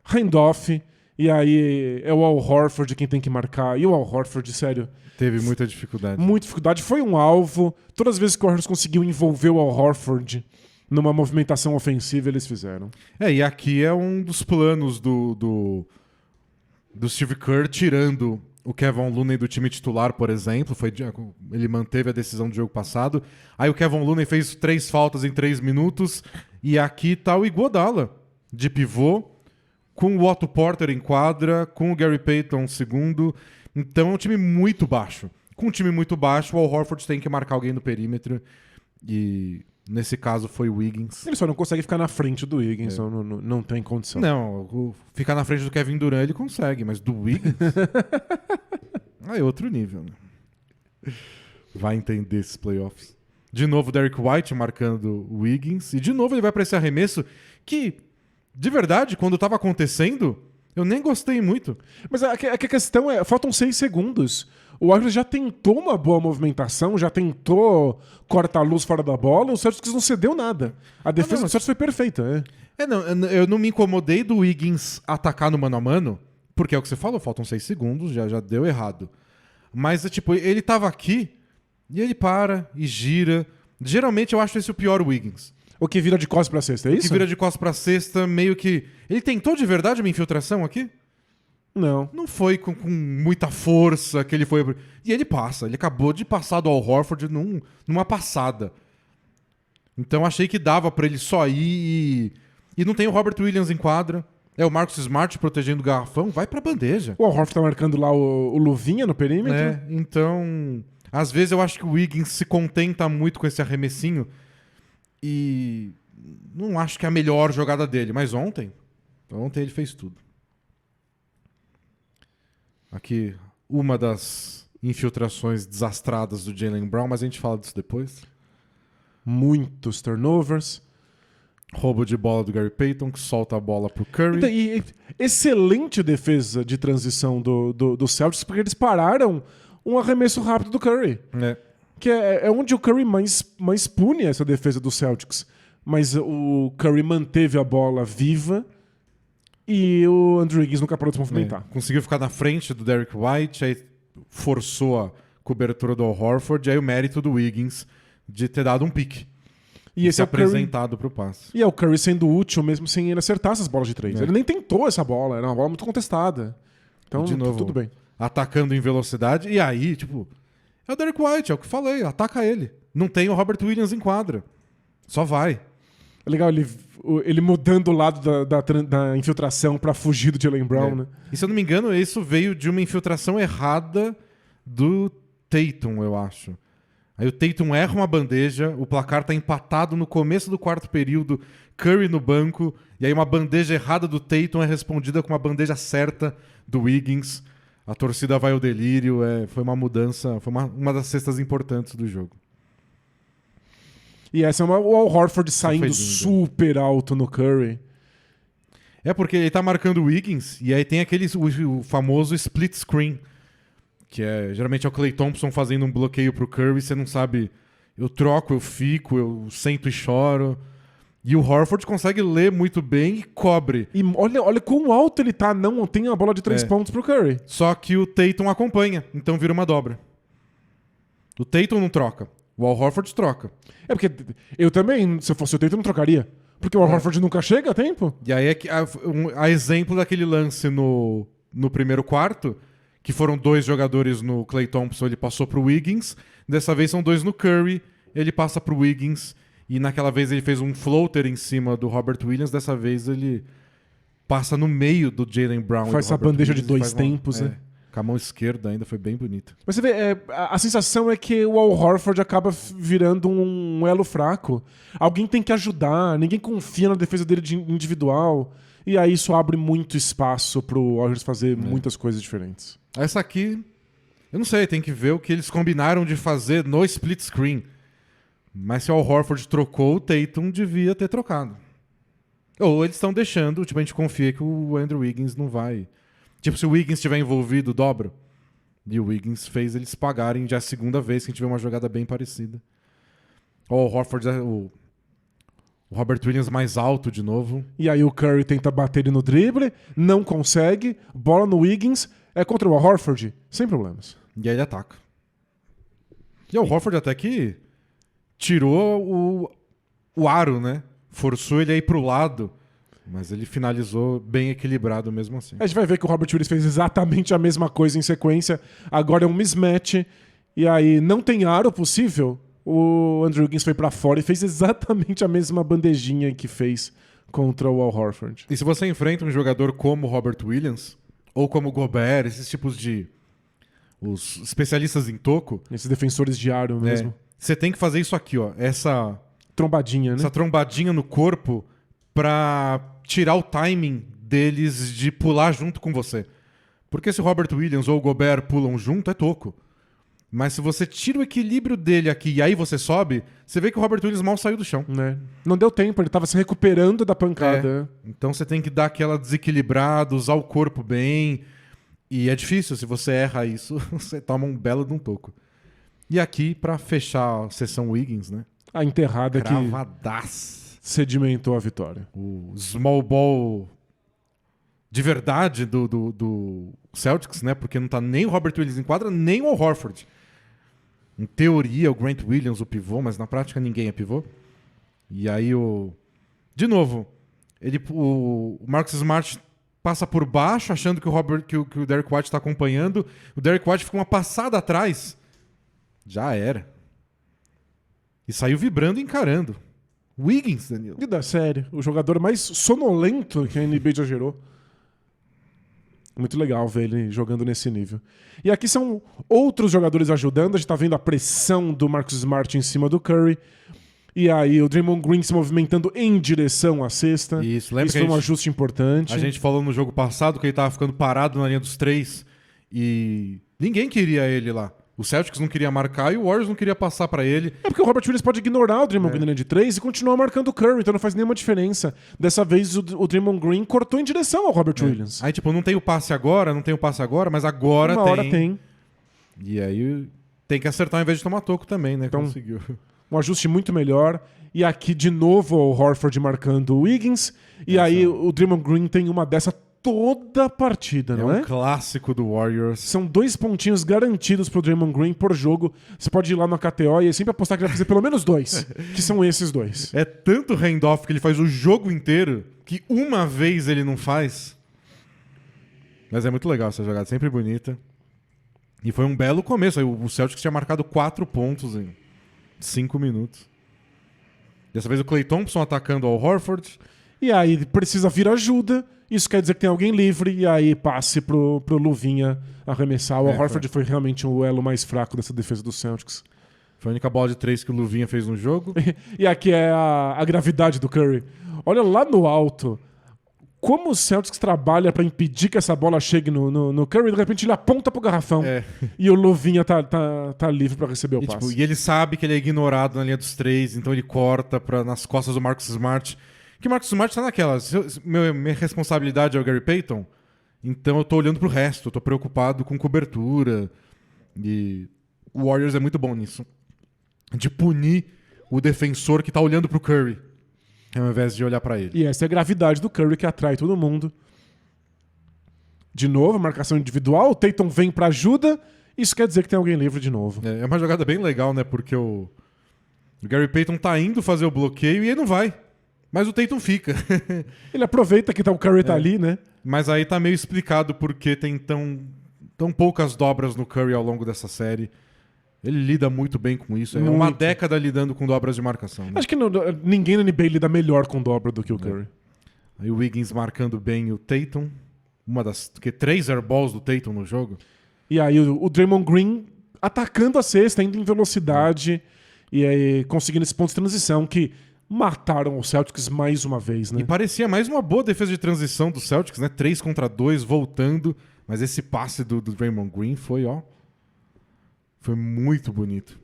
handoff, e aí é o Al Horford quem tem que marcar. E o Al Horford, sério... Teve muita dificuldade. Muita dificuldade. Foi um alvo. Todas as vezes que o Warriors conseguiu envolver o Al Horford numa movimentação ofensiva, eles fizeram. E aqui é um dos planos do Steve Kerr tirando o Kevin Looney do time titular, por exemplo. Ele manteve a decisão do jogo passado. Aí o Kevin Looney fez 3 faltas em 3 minutos. E aqui tá o Iguodala de pivô, com o Otto Porter em quadra, com o Gary Payton segundo. Então é um time muito baixo. Com um time muito baixo, o Al Horford tem que marcar alguém no perímetro. E nesse caso foi o Wiggins. Ele só não consegue ficar na frente do Wiggins, não tem condição. Não, ficar na frente do Kevin Durant ele consegue, mas do Wiggins... Aí é outro nível, né? Vai entender esses playoffs. De novo o Derek White marcando o Wiggins. E de novo ele vai pra esse arremesso que, de verdade, quando tava acontecendo, eu nem gostei muito. Mas a questão é, faltam 6 segundos. O Warriors já tentou uma boa movimentação, já tentou cortar a luz fora da bola, o Celtics não cedeu nada. A defesa do Celtics foi perfeita. Eu não me incomodei do Wiggins atacar no mano a mano, porque é o que você falou, faltam 6 segundos, já deu errado. Mas, tipo, ele tava aqui e ele para e gira. Geralmente eu acho esse o pior Wiggins. O que vira de costas pra cesta, é isso? O que vira de costas pra cesta, meio que... Ele tentou de verdade uma infiltração aqui? Não. Não foi com muita força que ele foi... E ele passa. Ele acabou de passar do Al Horford numa passada. Então achei que dava pra ele só ir e não tem o Robert Williams em quadra. É o Marcus Smart protegendo o garrafão. Vai pra bandeja. O Al Horford tá marcando lá o Luvinha no perímetro. Então... Às vezes eu acho que o Wiggins se contenta muito com esse arremessinho e não acho que é a melhor jogada dele. Mas ontem ele fez tudo. Aqui, uma das infiltrações desastradas do Jaylen Brown, mas a gente fala disso depois. Muitos turnovers. Roubo de bola do Gary Payton, que solta a bola pro Curry. Então, e excelente defesa de transição do Celtics, porque eles pararam um arremesso rápido do Curry. Que é onde o Curry mais pune essa defesa do Celtics. Mas o Curry manteve a bola viva e o Andrew Wiggins nunca parou de se movimentar. Conseguiu ficar na frente do Derek White, aí forçou a cobertura do Al Horford, e aí o mérito do Wiggins de ter dado um pique. E esse é apresentado pro passe. E é o Curry sendo útil mesmo sem ele acertar essas bolas de 3. Ele nem tentou essa bola, era uma bola muito contestada. Então, de novo, tudo bem. Atacando em velocidade, e aí, tipo, é o Derek White, é o que falei, ataca ele. Não tem o Robert Williams em quadra. Só vai. É legal ele mudando o lado da infiltração pra fugir do Jaylen Brown, né? E se eu não me engano, isso veio de uma infiltração errada do Tatum, eu acho. Aí o Tatum erra uma bandeja, o placar tá empatado no começo do quarto período, Curry no banco, e aí uma bandeja errada do Tatum é respondida com uma bandeja certa do Wiggins. A torcida vai ao delírio, foi uma mudança, foi uma das cestas importantes do jogo. E essa é o Al Horford saindo super alto no Curry. É porque ele tá marcando o Wiggins, e aí tem o famoso split screen, que geralmente é o Klay Thompson fazendo um bloqueio pro Curry, você não sabe, eu troco, eu fico, eu sento e choro. E o Horford consegue ler muito bem e cobre. E olha quão alto ele tá, não tem a bola de 3 pontos pro Curry. Só que o Tatum acompanha, então vira uma dobra. O Tatum não troca, o Al Horford troca. É porque eu também, se eu fosse o Tatum, não trocaria. Porque o Al Horford nunca chega a tempo. E aí é que a exemplo daquele lance no primeiro quarto, que foram 2 jogadores no Klay Thompson, ele passou pro Wiggins. Dessa vez são 2 no Curry, ele passa pro Wiggins. E naquela vez ele fez um floater em cima do Robert Williams. Dessa vez ele passa no meio do Jaylen Brown. Faz essa bandeja de 2 tempos, né? Com a mão esquerda ainda, foi bem bonito. Mas você vê, a sensação é que o Al Horford acaba virando um elo fraco. Alguém tem que ajudar, ninguém confia na defesa dele de individual. E aí isso abre muito espaço pro Warriors fazer muitas coisas diferentes. Essa aqui, eu não sei, tem que ver o que eles combinaram de fazer no split screen. Mas se o Al Horford trocou, o Tatum devia ter trocado. Ou eles estão deixando, tipo, a gente confia que o Andrew Wiggins não vai... Tipo, se o Wiggins estiver envolvido, dobra. E o Wiggins fez eles pagarem já a segunda vez que a gente vê uma jogada bem parecida. O Horford, o Robert Williams mais alto de novo. E aí o Curry tenta bater ele no drible, não consegue, bola no Wiggins, é contra o Al Horford, sem problemas. E aí ele ataca. E o Horford até que tirou o aro, né? Forçou ele a ir pro lado. Mas ele finalizou bem equilibrado mesmo assim. A gente vai ver que o Robert Williams fez exatamente a mesma coisa em sequência. Agora é um mismatch. E aí não tem aro possível. O Andrew Wiggins foi pra fora e fez exatamente a mesma bandejinha que fez contra o Al Horford. E se você enfrenta um jogador como o Robert Williams, ou como o Gobert, esses tipos de... os especialistas em toco... Esses defensores de aro mesmo. Você tem que fazer isso aqui, ó. Essa trombadinha, né? Essa trombadinha no corpo pra tirar o timing deles de pular junto com você. Porque se o Robert Williams ou o Gobert pulam junto, é toco. Mas se você tira o equilíbrio dele aqui e aí você sobe, você vê que o Robert Williams mal saiu do chão. Não deu tempo, ele tava se recuperando da pancada. Então você tem que dar aquela desequilibrada, usar o corpo bem. E é difícil, se você erra isso, você toma um belo de um toco. E aqui, pra fechar a sessão Wiggins, né? A enterrada Cravadaço. Que sedimentou a vitória. O small ball de verdade do Celtics, né? Porque não tá nem o Robert Williams em quadra, nem o Al Horford. Em teoria, o Grant Williams, o pivô, mas na prática ninguém é pivô. E aí de novo, o Marcus Smart passa por baixo, achando que o Derek White tá acompanhando. O Derek White fica uma passada atrás. Já era. E saiu vibrando e encarando. Wiggins, Danilo. E da série, o jogador mais sonolento que a NBA já gerou. Muito legal ver ele jogando nesse nível. E aqui são outros jogadores ajudando. A gente tá vendo a pressão do Marcus Smart em cima do Curry. E aí o Draymond Green se movimentando em direção à cesta. Isso foi um ajuste importante. A gente falou no jogo passado que ele tava ficando parado na linha dos 3 e ninguém queria ele lá. O Celtics não queria marcar e o Warriors não queria passar pra ele. É porque o Robert Williams pode ignorar o Draymond Green na linha de 3 e continuar marcando o Curry, então não faz nenhuma diferença. Dessa vez o Draymond Green cortou em direção ao Robert Williams. Aí tipo, não tem o passe agora, mas agora Uma hora tem. E aí tem que acertar ao invés de tomar toco também, né? Então, conseguiu. Um ajuste muito melhor. E aqui de novo o Horford marcando o Wiggins. E aí o Draymond Green tem uma dessa toda a partida, não é? É um clássico do Warriors. São 2 pontinhos garantidos pro Draymond Green por jogo. Você pode ir lá no KTO e sempre apostar que ele vai fazer pelo menos 2, que são esses 2. É tanto handoff que ele faz o jogo inteiro que uma vez ele não faz. Mas é muito legal essa jogada, sempre bonita. E foi um belo começo. O Celtics tinha marcado 4 pontos em 5 minutos. Dessa vez o Klay Thompson atacando ao Horford. E aí precisa vir ajuda. Isso quer dizer que tem alguém livre. E aí passe pro Luvinha arremessar. O Horford foi realmente o elo mais fraco dessa defesa do Celtics. Foi a única bola de 3 que o Luvinha fez no jogo. E aqui é a gravidade do Curry. Olha lá no alto. Como o Celtics trabalha pra impedir que essa bola chegue no Curry, de repente ele aponta pro garrafão. E o Luvinha tá livre pra receber o passe. E ele sabe que ele é ignorado na linha dos 3, então ele corta nas costas do Marcus Smart. Que o Marcus Smart tá naquela. Minha responsabilidade é o Gary Payton, então eu tô olhando pro resto, eu tô preocupado com cobertura. E o Warriors é muito bom nisso. De punir o defensor que tá olhando pro Curry, ao invés de olhar pra ele. E essa é a gravidade do Curry que atrai todo mundo. De novo, marcação individual, o Tatum vem pra ajuda, isso quer dizer que tem alguém livre de novo. É uma jogada bem legal, né? Porque o Gary Payton tá indo fazer o bloqueio e ele não vai. Mas o Tatum fica. Ele aproveita que o Curry tá ali, né? Mas aí tá meio explicado porque tem tão poucas dobras no Curry ao longo dessa série. Ele lida muito bem com isso. É uma década lidando com dobras de marcação. Né? Acho que ninguém na NBA lida melhor com dobra do que o Curry. Aí o Wiggins marcando bem o Tatum. Uma das 3 airballs do Tatum no jogo. E aí o Draymond Green atacando a cesta, indo em velocidade. E aí conseguindo esse ponto de transição que mataram o Celtics mais uma vez, né? E parecia mais uma boa defesa de transição do Celtics, né? 3 contra 2, voltando. Mas esse passe do Draymond Green foi, foi muito bonito.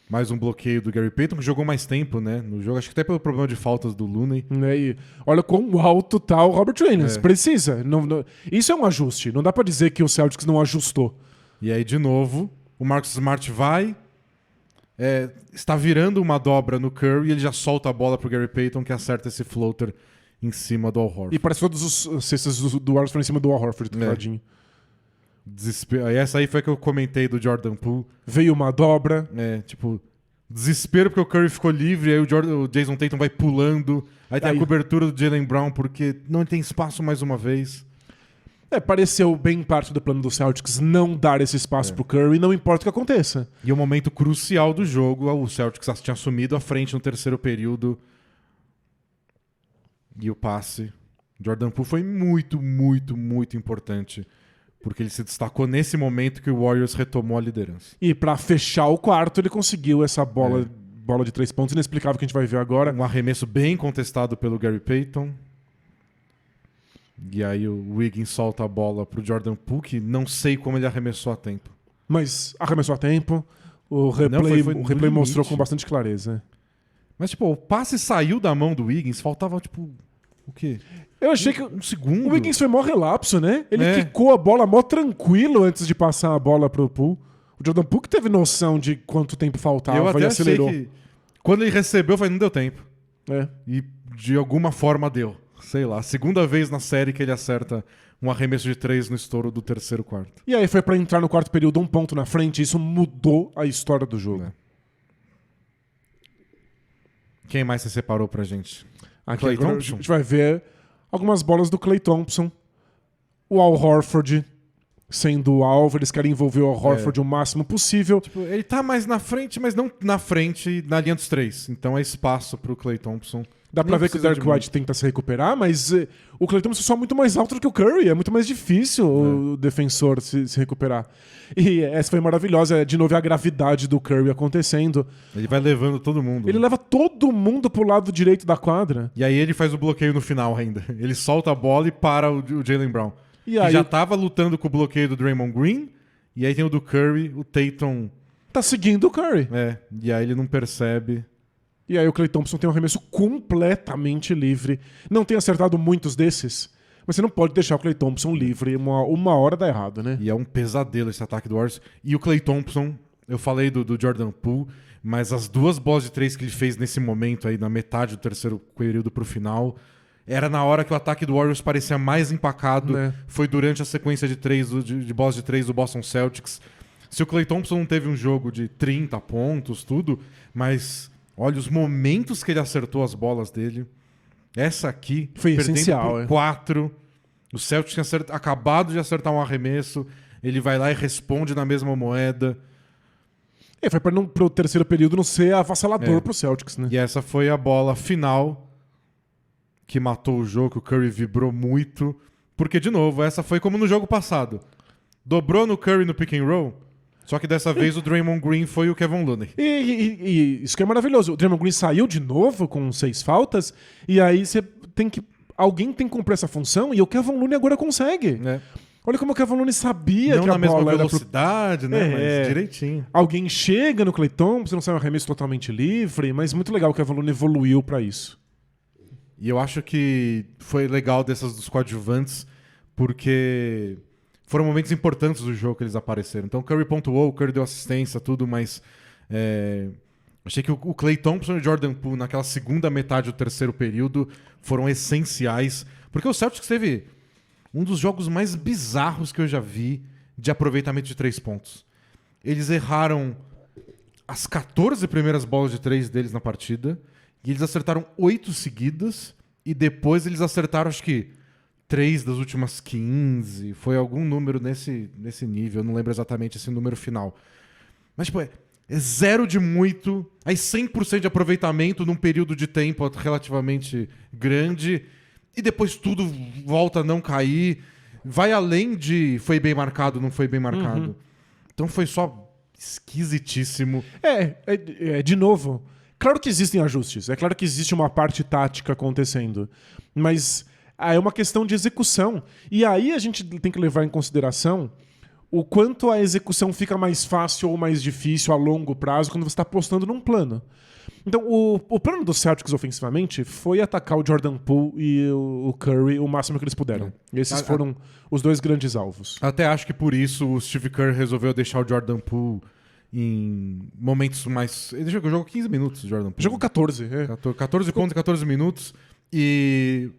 Mais um bloqueio do Gary Payton, que jogou mais tempo, né? No jogo, acho que até pelo problema de faltas do Looney. E olha quão alto tá o Robert Williams. Precisa. Isso é um ajuste. Não dá pra dizer que o Celtics não ajustou. E aí, de novo, o Marcus Smart vai... está virando uma dobra no Curry e ele já solta a bola pro Gary Payton, que acerta esse floater em cima do Al Horford. E parece que todos os cestas do Warriors foram em cima do Al Horford, do ladinho. Desespero. Essa aí foi que eu comentei do Jordan Poole. Veio uma dobra. Desespero porque o Curry ficou livre, aí o Jason Tatum vai pulando, aí tem a cobertura do Jaylen Brown porque não tem espaço mais uma vez. Pareceu bem parte do plano do Celtics não dar esse espaço pro Curry, não importa o que aconteça. E o momento crucial do jogo, o Celtics tinha assumido a frente no terceiro período. E o passe. Jordan Poole foi muito, muito, muito importante. Porque ele se destacou nesse momento que o Warriors retomou a liderança. E pra fechar o quarto, ele conseguiu essa bola de 3 pontos inexplicável que a gente vai ver agora. Um arremesso bem contestado pelo Gary Payton. E aí o Wiggins solta a bola pro Jordan Poole, que não sei como ele arremessou a tempo. Mas arremessou a tempo. O replay mostrou com bastante clareza. Mas, o passe saiu da mão do Wiggins, faltava, o quê? Eu achei que um segundo. O Wiggins foi mó relapso, né? Ele quicou a bola mó tranquilo antes de passar a bola pro Poole. O Jordan Poole que teve noção de quanto tempo faltava e acelerou. Achei que quando ele recebeu, eu falei, não deu tempo. E de alguma forma deu. Sei lá, segunda vez na série que ele acerta um arremesso de 3 no estouro do terceiro quarto. E aí foi pra entrar no quarto período 1 ponto na frente, e isso mudou a história do jogo. Quem mais você separou pra gente? Aqui agora a gente vai ver algumas bolas do Klay Thompson. O Al Horford sendo o alvo, eles querem envolver o Al Horford o máximo possível. Ele tá mais na frente, mas não na frente na linha dos 3. Então é espaço pro Klay Thompson. Dá pra ver que o Derrick White tenta se recuperar, mas o Klay Thompson é só muito mais alto do que o Curry. É muito mais difícil o defensor se recuperar. E essa foi maravilhosa. De novo, é a gravidade do Curry acontecendo. Ele vai levando todo mundo. Ele leva todo mundo pro lado direito da quadra. E aí ele faz o bloqueio no final ainda. Ele solta a bola e para o Jaylen Brown. E aí, que já tava lutando com o bloqueio do Draymond Green. E aí tem o do Curry, o Tatum... tá seguindo o Curry. E aí ele não percebe... E aí o Klay Thompson tem um arremesso completamente livre. Não tem acertado muitos desses, mas você não pode deixar o Klay Thompson livre. Uma hora dá errado, né? E é um pesadelo esse ataque do Warriors. E o Klay Thompson, eu falei do Jordan Poole, mas as 2 bolas de 3 que ele fez nesse momento aí, na metade do terceiro período pro final, era na hora que o ataque do Warriors parecia mais empacado. Foi durante a sequência de bolas de 3 do Boston Celtics. Se o Klay Thompson não teve um jogo de 30 pontos, tudo, mas... olha os momentos que ele acertou as bolas dele. Essa aqui, foi perdendo essencial, por 4. O Celtics tinha acabado de acertar um arremesso. Ele vai lá e responde na mesma moeda. E foi pro terceiro período não ser avassalador pro Celtics, né? E essa foi a bola final que matou o jogo, que o Curry vibrou muito. Porque, de novo, essa foi como no jogo passado. Dobrou no Curry no pick and roll, só que dessa vez o Draymond Green foi o Kevin Looney. E isso que é maravilhoso. O Draymond Green saiu de novo com 6 faltas, e aí você tem que... Alguém tem que cumprir essa função, e o Kevin Looney agora consegue. Olha como o Kevin Looney sabia não que a na mesma bola velocidade, né? Mas direitinho. Alguém chega no Klay Thompson, não sai um arremesso totalmente livre, mas muito legal que o Kevin Looney evoluiu pra isso. E eu acho que foi legal dessas dos coadjuvantes, porque foram momentos importantes do jogo que eles apareceram. Então o Curry pontuou, o Curry deu assistência, tudo, mas achei que o Klay Thompson e o Jordan Poole naquela segunda metade do terceiro período foram essenciais, porque o Celtics teve um dos jogos mais bizarros que eu já vi de aproveitamento de 3 pontos. Eles erraram as 14 primeiras bolas de 3 deles na partida, e eles acertaram 8 seguidas, e depois eles acertaram, acho que 3 das últimas 15. Foi algum número nesse nível, eu não lembro exatamente esse número final. Mas, tipo, é 0 de muito, aí 100% de aproveitamento num período de tempo relativamente grande, e depois tudo volta a não cair. Vai além de foi bem marcado, não foi bem marcado. Então foi só esquisitíssimo. De novo, claro que existem ajustes, é claro que existe uma parte tática acontecendo, mas é uma questão de execução. E aí a gente tem que levar em consideração o quanto a execução fica mais fácil ou mais difícil a longo prazo quando você está apostando num plano. Então, o plano dos Celtics ofensivamente foi atacar o Jordan Poole e o Curry o máximo que eles puderam. Esses foram os 2 grandes alvos. Até acho que por isso o Steve Kerr resolveu deixar o Jordan Poole em momentos mais... Ele jogou 15 minutos, o Jordan Poole. Jogou 14. 14 pontos em 14 minutos. E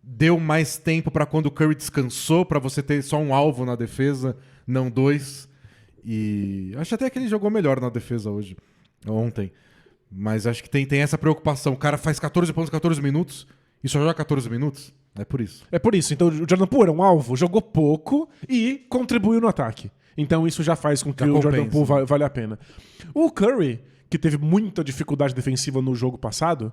deu mais tempo para quando o Curry descansou, para você ter só um alvo na defesa, não 2. E acho até que ele jogou melhor na defesa ontem. Mas acho que tem essa preocupação. O cara faz 14 pontos em 14 minutos e só joga 14 minutos. É por isso. É por isso. Então o Jordan Poole era um alvo, jogou pouco e contribuiu no ataque. Então isso já faz com que o Jordan Poole valha a pena. O Curry, que teve muita dificuldade defensiva no jogo passado,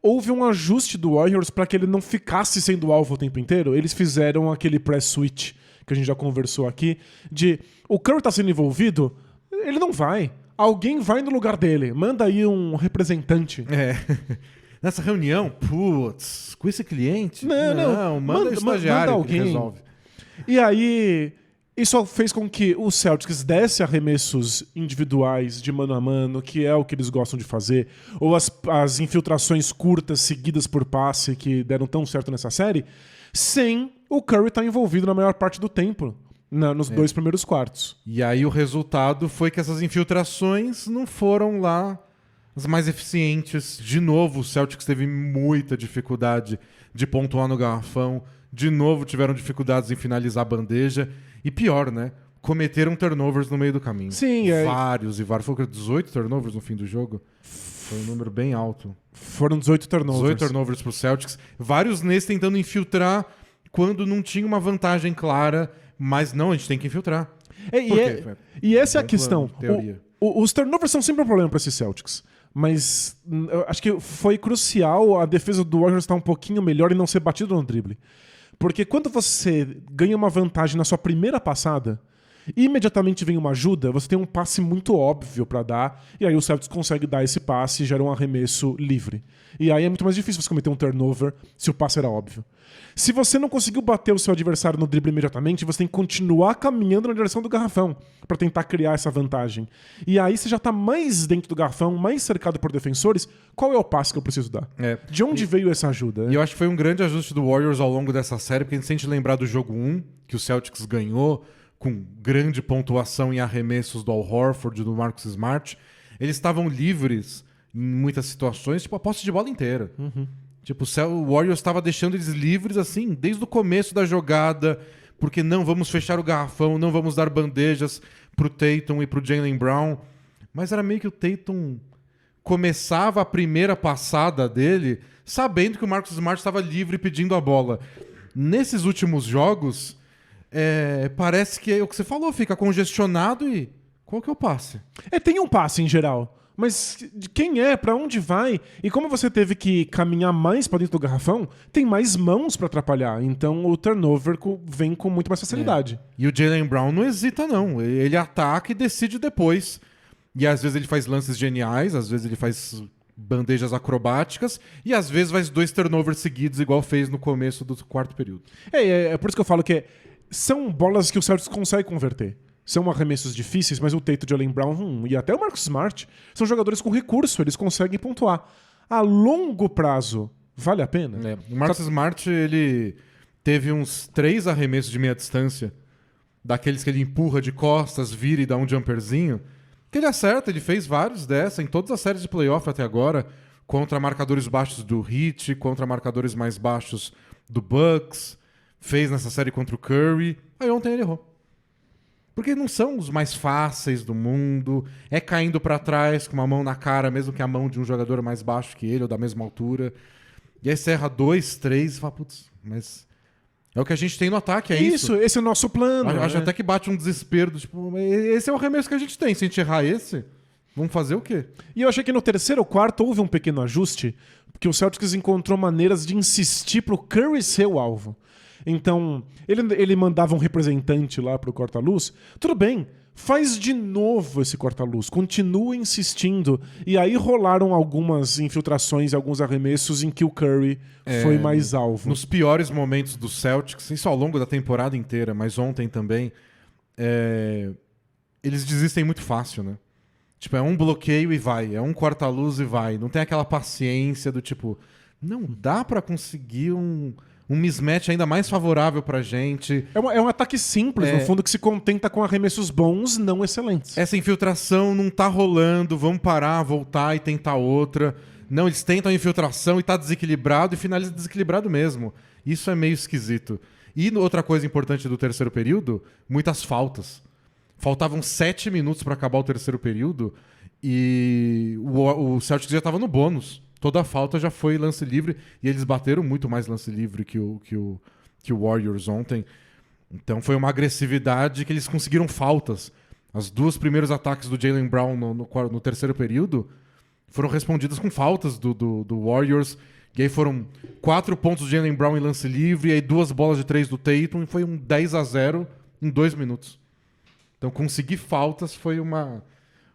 houve um ajuste do Warriors para que ele não ficasse sendo alvo o tempo inteiro. Eles fizeram aquele press switch que a gente já conversou aqui, de o Curry tá sendo envolvido, ele não vai. Alguém vai no lugar dele. Manda aí um representante. Nessa reunião, putz, com esse cliente? Não. Manda o estagiário alguém. que resolve. E aí, isso fez com que o Celtics desse arremessos individuais de mano a mano, que é o que eles gostam de fazer, ou as infiltrações curtas seguidas por passe que deram tão certo nessa série, sem o Curry estar envolvido na maior parte do tempo. Nos 2 primeiros quartos. E aí o resultado foi que essas infiltrações não foram lá as mais eficientes. De novo, o Celtics teve muita dificuldade de pontuar no garrafão. De novo, tiveram dificuldades em finalizar a bandeja. E pior, né? Cometeram turnovers no meio do caminho. Sim, vários. Foi 18 turnovers no fim do jogo. Foi um número bem alto. Foram 18 turnovers. 18 turnovers pro Celtics. Vários nesses tentando infiltrar quando não tinha uma vantagem clara. Mas não, a gente tem que infiltrar. E essa é a questão. Teoria. Os turnovers são sempre um problema para esses Celtics. Mas eu acho que foi crucial a defesa do Warriors estar um pouquinho melhor e não ser batido no drible. Porque quando você ganha uma vantagem na sua primeira passada, imediatamente vem uma ajuda, você tem um passe muito óbvio para dar, e aí o Celtics consegue dar esse passe e gera um arremesso livre. E aí é muito mais difícil você cometer um turnover se o passe era óbvio. Se você não conseguiu bater o seu adversário no drible imediatamente, você tem que continuar caminhando na direção do garrafão para tentar criar essa vantagem. E aí você já tá mais dentro do garrafão, mais cercado por defensores. Qual é o passe que eu preciso dar? De onde veio essa ajuda? E eu acho que foi um grande ajuste do Warriors ao longo dessa série, porque a gente sente lembrar do jogo 1, que o Celtics ganhou com grande pontuação em arremessos do Al Horford e do Marcus Smart. Eles estavam livres em muitas situações, tipo a posse de bola inteira. Tipo, o Warriors estava deixando eles livres, assim, desde o começo da jogada, porque não vamos fechar o garrafão, não vamos dar bandejas pro Tatum e pro Jaylen Brown. Mas era meio que o Tatum começava a primeira passada dele sabendo que o Marcus Smart estava livre pedindo a bola. Nesses últimos jogos, parece que é o que você falou, fica congestionado e Qual que é o passe? Tem um passe em geral. Mas de quem é? Pra onde vai? E como você teve que caminhar mais pra dentro do garrafão, tem mais mãos pra atrapalhar. Então o turnover vem com muito mais facilidade. E o Jaylen Brown não hesita, não. Ele ataca e decide depois. E às vezes ele faz lances geniais, às vezes ele faz bandejas acrobáticas, e às vezes faz 2 turnovers seguidos, igual fez no começo do quarto período. É por isso que eu falo que são bolas que o Celtics consegue converter. São arremessos difíceis, mas o Tatum, o Jaylen Brown e até o Marcus Smart são jogadores com recurso, eles conseguem pontuar. A longo prazo, vale a pena? O Marcus Smart, ele teve uns 3 arremessos de meia distância, daqueles que ele empurra de costas, vira e dá um jumperzinho, que ele acerta, ele fez vários dessa em todas as séries de playoff até agora, contra marcadores baixos do Heat, contra marcadores mais baixos do Bucks, fez nessa série contra o Curry, aí ontem ele errou. Porque não são os mais fáceis do mundo. É caindo pra trás com uma mão na cara, mesmo que a mão de um jogador mais baixo que ele, ou da mesma altura. E aí você erra 2, 3 e fala, putz, mas é o que a gente tem no ataque, é isso. Esse é o nosso plano. Acho até que bate um desespero, tipo, esse é o arremesso que a gente tem. Se a gente errar esse, vamos fazer o quê? E eu achei que no terceiro ou quarto houve um pequeno ajuste, porque o Celtics encontrou maneiras de insistir pro Curry ser o alvo. Então, ele mandava um representante lá pro corta-luz. Tudo bem, faz de novo esse corta-luz, continua insistindo. E aí rolaram algumas infiltrações e alguns arremessos em que o Curry foi mais alvo. Nos piores momentos do Celtics, isso ao longo da temporada inteira, mas ontem também, eles desistem muito fácil, né? Tipo, é um bloqueio e vai, é um corta-luz e vai. Não tem aquela paciência do tipo, não dá pra conseguir um mismatch ainda mais favorável pra gente. É um ataque simples, no fundo, que se contenta com arremessos bons, não excelentes. Essa infiltração não tá rolando, vamos parar, voltar e tentar outra. Não, eles tentam a infiltração e tá desequilibrado e finaliza desequilibrado mesmo. Isso é meio esquisito. E outra coisa importante do terceiro período, muitas faltas. Faltavam 7 minutos pra acabar o terceiro período e o Celtics já tava no bônus. Toda a falta já foi lance livre e eles bateram muito mais lance livre que o Warriors ontem. Então foi uma agressividade que eles conseguiram faltas. As 2 primeiros ataques do Jaylen Brown no terceiro período foram respondidas com faltas do Warriors. E aí foram 4 pontos do Jaylen Brown em lance livre, e aí 2 bolas de 3 do Tatum, e foi um 10-0 em 2 minutos. Então conseguir faltas foi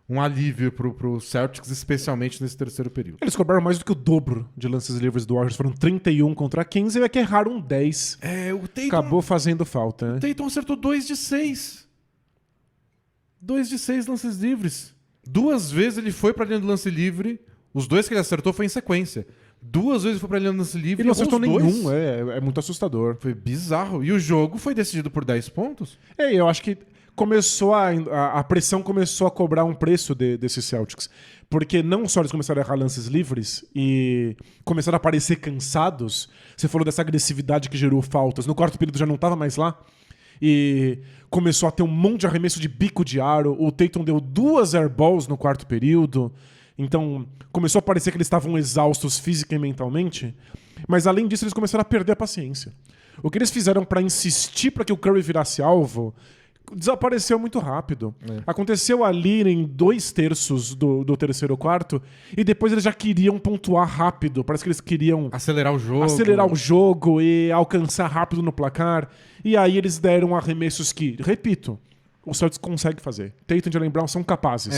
um alívio pro Celtics, especialmente nesse terceiro período. Eles cobraram mais do que o dobro de lances livres do Warriors. Foram 31 contra 15 e é que erraram 10. O Tatum acabou fazendo falta, né? O Tatum acertou 2 de 6. 2 de 6 lances livres. 2 vezes ele foi pra linha do lance livre. Os 2 que ele acertou foi em sequência. 2 vezes ele foi pra linha do lance livre. Ele não acertou nenhum. 2. É muito assustador. Foi bizarro. E o jogo foi decidido por 10 pontos. Eu acho que começou a pressão começou a cobrar um preço desses Celtics. Porque não só eles começaram a errar lances livres e começaram a parecer cansados. Você falou dessa agressividade que gerou faltas. No quarto período já não estava mais lá. E começou a ter um monte de arremesso de bico de aro. O Tatum deu 2 airballs no quarto período. Então começou a parecer que eles estavam exaustos física e mentalmente. Mas além disso, eles começaram a perder a paciência. O que eles fizeram para insistir para que o Curry virasse alvo desapareceu muito rápido. Aconteceu ali em 2/3 do terceiro quarto e depois eles já queriam pontuar rápido. Parece que eles queriam acelerar o jogo e alcançar rápido no placar. E aí eles deram arremessos que, repito, o Celtics consegue fazer. Tatum e Jaylen Brown são capazes.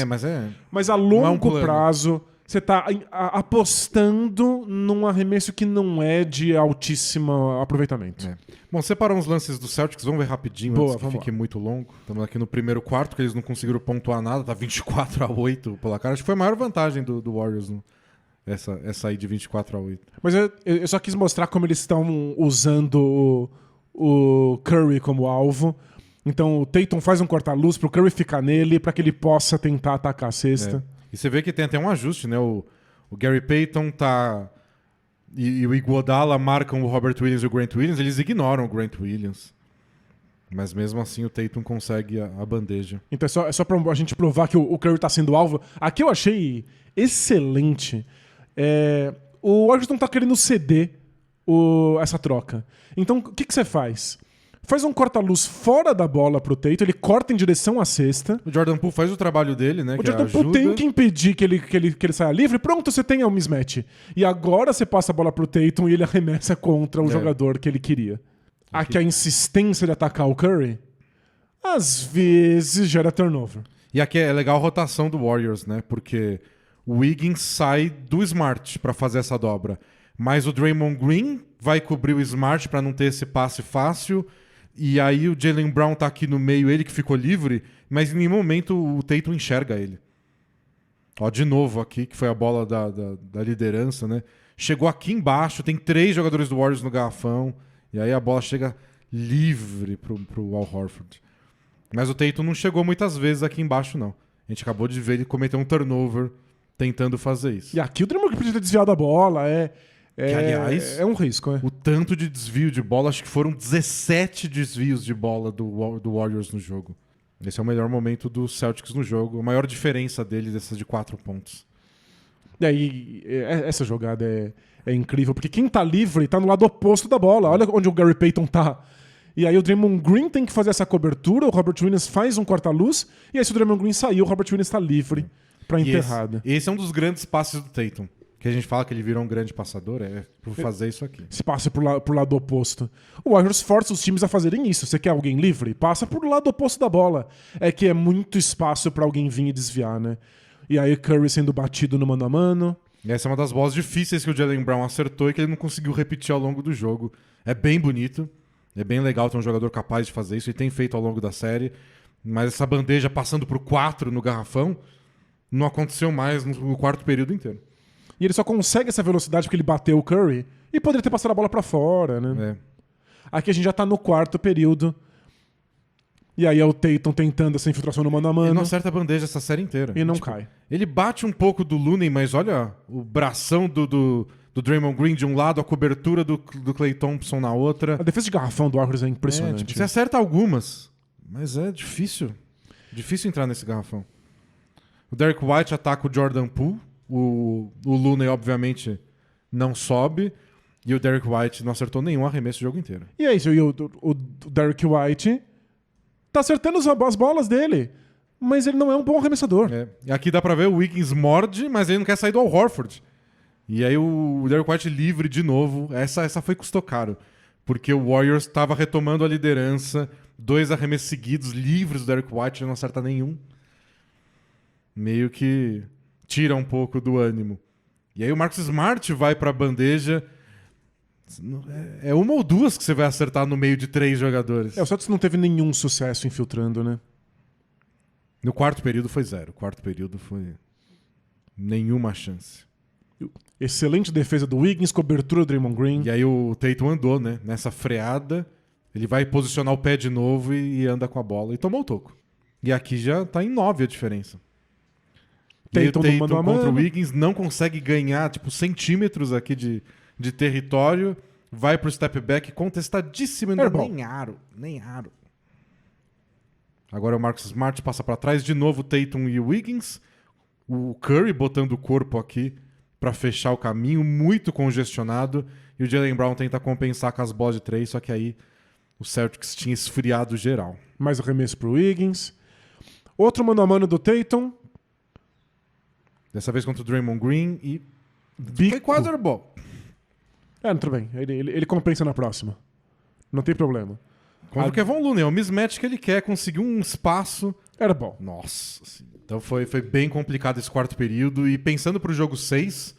Mas a longo prazo, você tá apostando num arremesso que não é de altíssimo aproveitamento. Bom, separar uns lances do Celtics, vamos ver rapidinho, antes que fique muito longo. Estamos aqui no primeiro quarto, que eles não conseguiram pontuar nada, tá 24-8 o placar. Acho que foi a maior vantagem do Warriors, essa aí de 24-8. Mas eu só quis mostrar como eles estão usando o Curry como alvo. Então o Tatum faz um corta-luz pro Curry ficar nele, para que ele possa tentar atacar a cesta. E você vê que tem até um ajuste, né? O Gary Payton tá... E o Iguodala marcam o Robert Williams e o Grant Williams, eles ignoram o Grant Williams. Mas mesmo assim o Tatum consegue a bandeja. Então é só pra a gente provar que o Curry tá sendo alvo. Aqui eu achei excelente. O Washington tá querendo ceder essa troca. Então o que você faz? faz um corta-luz fora da bola pro Tatum, ele corta em direção à cesta. O Jordan Poole faz o trabalho dele, né? O Jordan Poole tem que impedir que ele saia livre. Pronto, você tem um mismatch. E agora você passa a bola pro Tatum e ele arremessa contra o jogador que ele queria. Aqui a insistência de atacar o Curry, às vezes gera turnover. E aqui é legal a rotação do Warriors, né? Porque o Wiggins sai do Smart pra fazer essa dobra. Mas o Draymond Green vai cobrir o Smart pra não ter esse passe fácil. E aí o Jaylen Brown tá aqui no meio, ele que ficou livre, mas em nenhum momento o Tatum enxerga ele. Ó, de novo aqui, que foi a bola da liderança, né? Chegou aqui embaixo, tem 3 jogadores do Warriors no garrafão, e aí a bola chega livre pro Al Horford. Mas o Tatum não chegou muitas vezes aqui embaixo, não. A gente acabou de ver ele cometer um turnover tentando fazer isso. E aqui o Draymond Green podia ter desviado a bola, Que, aliás, é um risco, né? O tanto de desvio de bola, acho que foram 17 desvios de bola do Warriors no jogo. Esse é o melhor momento do Celtics no jogo. A maior diferença deles, essa de 4 pontos. E aí, essa jogada é incrível, porque quem tá livre tá no lado oposto da bola. Olha onde o Gary Payton tá. E aí o Draymond Green tem que fazer essa cobertura, o Robert Williams faz um corta-luz, e aí se o Draymond Green sair, o Robert Williams tá livre pra enterrada. Esse é um dos grandes passes do Tatum. Que a gente fala que ele virou um grande passador, é por fazer isso aqui. Se passa pro lado oposto. O Warriors força os times a fazerem isso. Você quer alguém livre? Passa pro lado oposto da bola. É que é muito espaço pra alguém vir e desviar, né? E aí Curry sendo batido no mano a mano. E essa é uma das bolas difíceis que o Jaylen Brown acertou e que ele não conseguiu repetir ao longo do jogo. É bem bonito. É bem legal ter um jogador capaz de fazer isso. Ele tem feito ao longo da série. Mas essa bandeja passando pro 4 no garrafão não aconteceu mais no quarto período inteiro. E ele só consegue essa velocidade porque ele bateu o Curry e poderia ter passado a bola pra fora, né? Aqui a gente já tá no quarto período. E aí é o Tatum tentando essa infiltração no mano a mano. Ele não acerta a bandeja essa série inteira. E não cai. Ele bate um pouco do Looney, mas olha o bração do Draymond Green de um lado, a cobertura do Klay Thompson na outra. A defesa de garrafão do Warriors é impressionante. Você acerta algumas, mas é difícil. Difícil entrar nesse garrafão. O Derek White ataca o Jordan Poole. O Looney, obviamente, não sobe. E o Derek White não acertou nenhum arremesso o jogo inteiro. E é isso. E o Derek White tá acertando as bolas dele. Mas ele não é um bom arremessador. E aqui dá pra ver o Wiggins morde, mas ele não quer sair do Al Horford. E aí o Derek White livre de novo. Essa custou caro. Porque o Warriors estava retomando a liderança. 2 arremessos seguidos, livres do Derek White, não acerta nenhum. Meio que tira um pouco do ânimo. E aí o Marcus Smart vai pra bandeja. É uma ou duas que você vai acertar no meio de 3 jogadores. O Celtics não teve nenhum sucesso infiltrando, né? No quarto período foi 0. O quarto período foi nenhuma chance. Excelente defesa do Wiggins, cobertura do Draymond Green. E aí o Tatum andou, né? Nessa freada. Ele vai posicionar o pé de novo e anda com a bola. E tomou o toco. E aqui já tá em 9 a diferença. Tatum contra o Wiggins não consegue ganhar tipo centímetros aqui de território, vai pro step back contestadíssimo, nem aro. Agora o Marcus Smart passa para trás de novo, Tatum e o Wiggins, o Curry botando o corpo aqui para fechar o caminho, muito congestionado, e o Jaylen Brown tenta compensar com as bolas de 3, só que aí o Celtics tinha esfriado geral. Mais arremesso pro Wiggins. Outro mano a mano do Tatum. Dessa vez contra o Draymond Green e... Bico. Foi quase airball. Tudo bem. Ele compensa na próxima. Não tem problema. Contra o Kevon Looney. É o mismatch que ele quer. Conseguir um espaço. Airball. Nossa. Assim. Então foi bem complicado esse quarto período. E pensando pro jogo 6,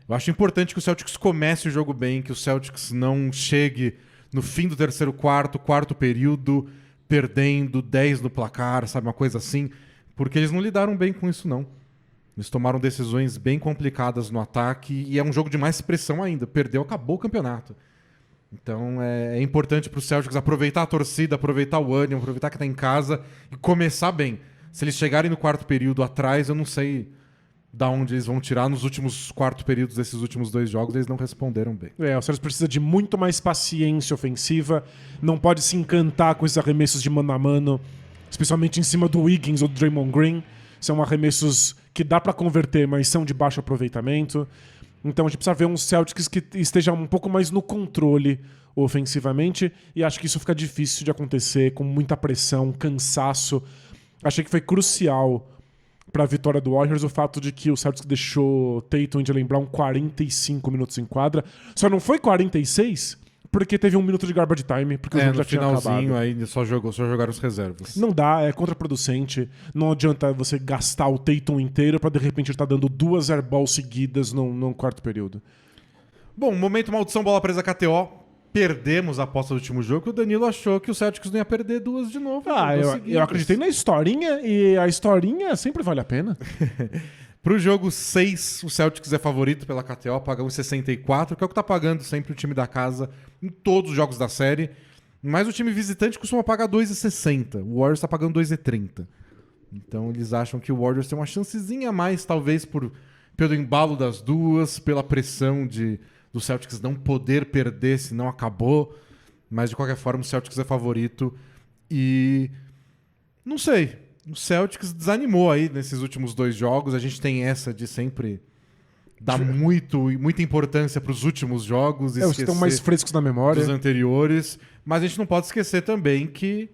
eu acho importante que o Celtics comece o jogo bem. Que o Celtics não chegue no fim do terceiro quarto período, perdendo 10 no placar, sabe? Uma coisa assim. Porque eles não lidaram bem com isso, não. Eles tomaram decisões bem complicadas no ataque e é um jogo de mais pressão ainda. Perdeu, acabou o campeonato. Então é importante para os Celtics aproveitar a torcida, aproveitar o ânimo, aproveitar que está em casa e começar bem. Se eles chegarem no quarto período atrás, eu não sei da onde eles vão tirar. Nos últimos quarto períodos desses últimos 2 jogos, eles não responderam bem. O Celtics precisa de muito mais paciência ofensiva. Não pode se encantar com esses arremessos de mano a mano, especialmente em cima do Wiggins ou do Draymond Green. São arremessos que dá para converter, mas são de baixo aproveitamento. Então a gente precisa ver um Celtics que esteja um pouco mais no controle ofensivamente, e acho que isso fica difícil de acontecer com muita pressão, cansaço. Achei que foi crucial para a vitória do Warriors o fato de que o Celtics deixou Tatum e Jaylen Brown 45 minutos em quadra. Só não foi 46 porque teve 1 minuto de garbage time, porque o jogo já tinha finalzinho acabado. aí só jogaram os reservas. Não dá, é contraproducente. Não adianta você gastar o Tatum inteiro para de repente estar dando 2 airballs seguidas num quarto período. Bom, momento maldição, bola presa KTO. Perdemos a aposta do último jogo, o Danilo achou que o Celtics não ia perder 2 de novo. Eu acreditei na historinha e a historinha sempre vale a pena. Pro jogo 6, o Celtics é favorito pela KTO, paga 1,64, que é o que tá pagando sempre o time da casa em todos os jogos da série. Mas o time visitante costuma pagar 2,60. O Warriors tá pagando 2,30. Então eles acham que o Warriors tem uma chancezinha a mais, talvez pelo embalo das duas, pela pressão do Celtics não poder perder se não acabou. Mas de qualquer forma o Celtics é favorito. E não sei, o Celtics desanimou aí nesses últimos 2 jogos. A gente tem essa de sempre dar muita importância para os últimos jogos e Os que estão mais frescos na memória dos anteriores. Mas a gente não pode esquecer também que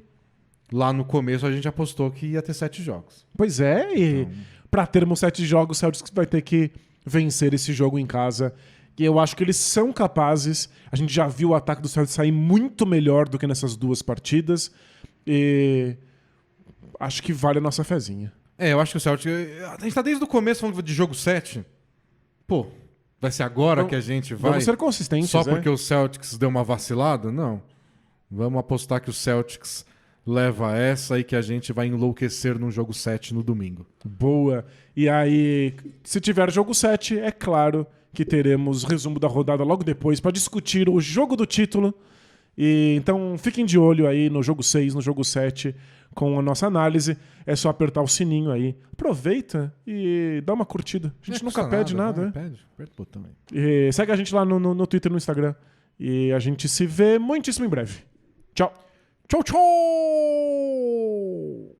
lá no começo a gente apostou que ia ter 7 jogos. Pois é, e para termos 7 jogos, o Celtics vai ter que vencer esse jogo em casa. E eu acho que eles são capazes. A gente já viu o ataque do Celtics sair muito melhor do que nessas 2 partidas. E acho que vale a nossa fezinha. Eu acho que o Celtics... A gente tá desde o começo falando de jogo 7. Pô, vai ser agora que a gente vai... Vamos ser consistentes, só porque o Celtics deu uma vacilada? Não. Vamos apostar que o Celtics leva essa e que a gente vai enlouquecer num jogo 7 no domingo. Boa. E aí, se tiver jogo 7, é claro que teremos resumo da rodada logo depois para discutir o jogo do título. E então fiquem de olho aí no jogo 6, no jogo 7, com a nossa análise. É só apertar o sininho aí. Aproveita e dá uma curtida. A gente nunca pede nada, né? Pede, aperta o botão aí. E segue a gente lá no Twitter e no Instagram. E a gente se vê muitíssimo em breve. Tchau. Tchau, tchau!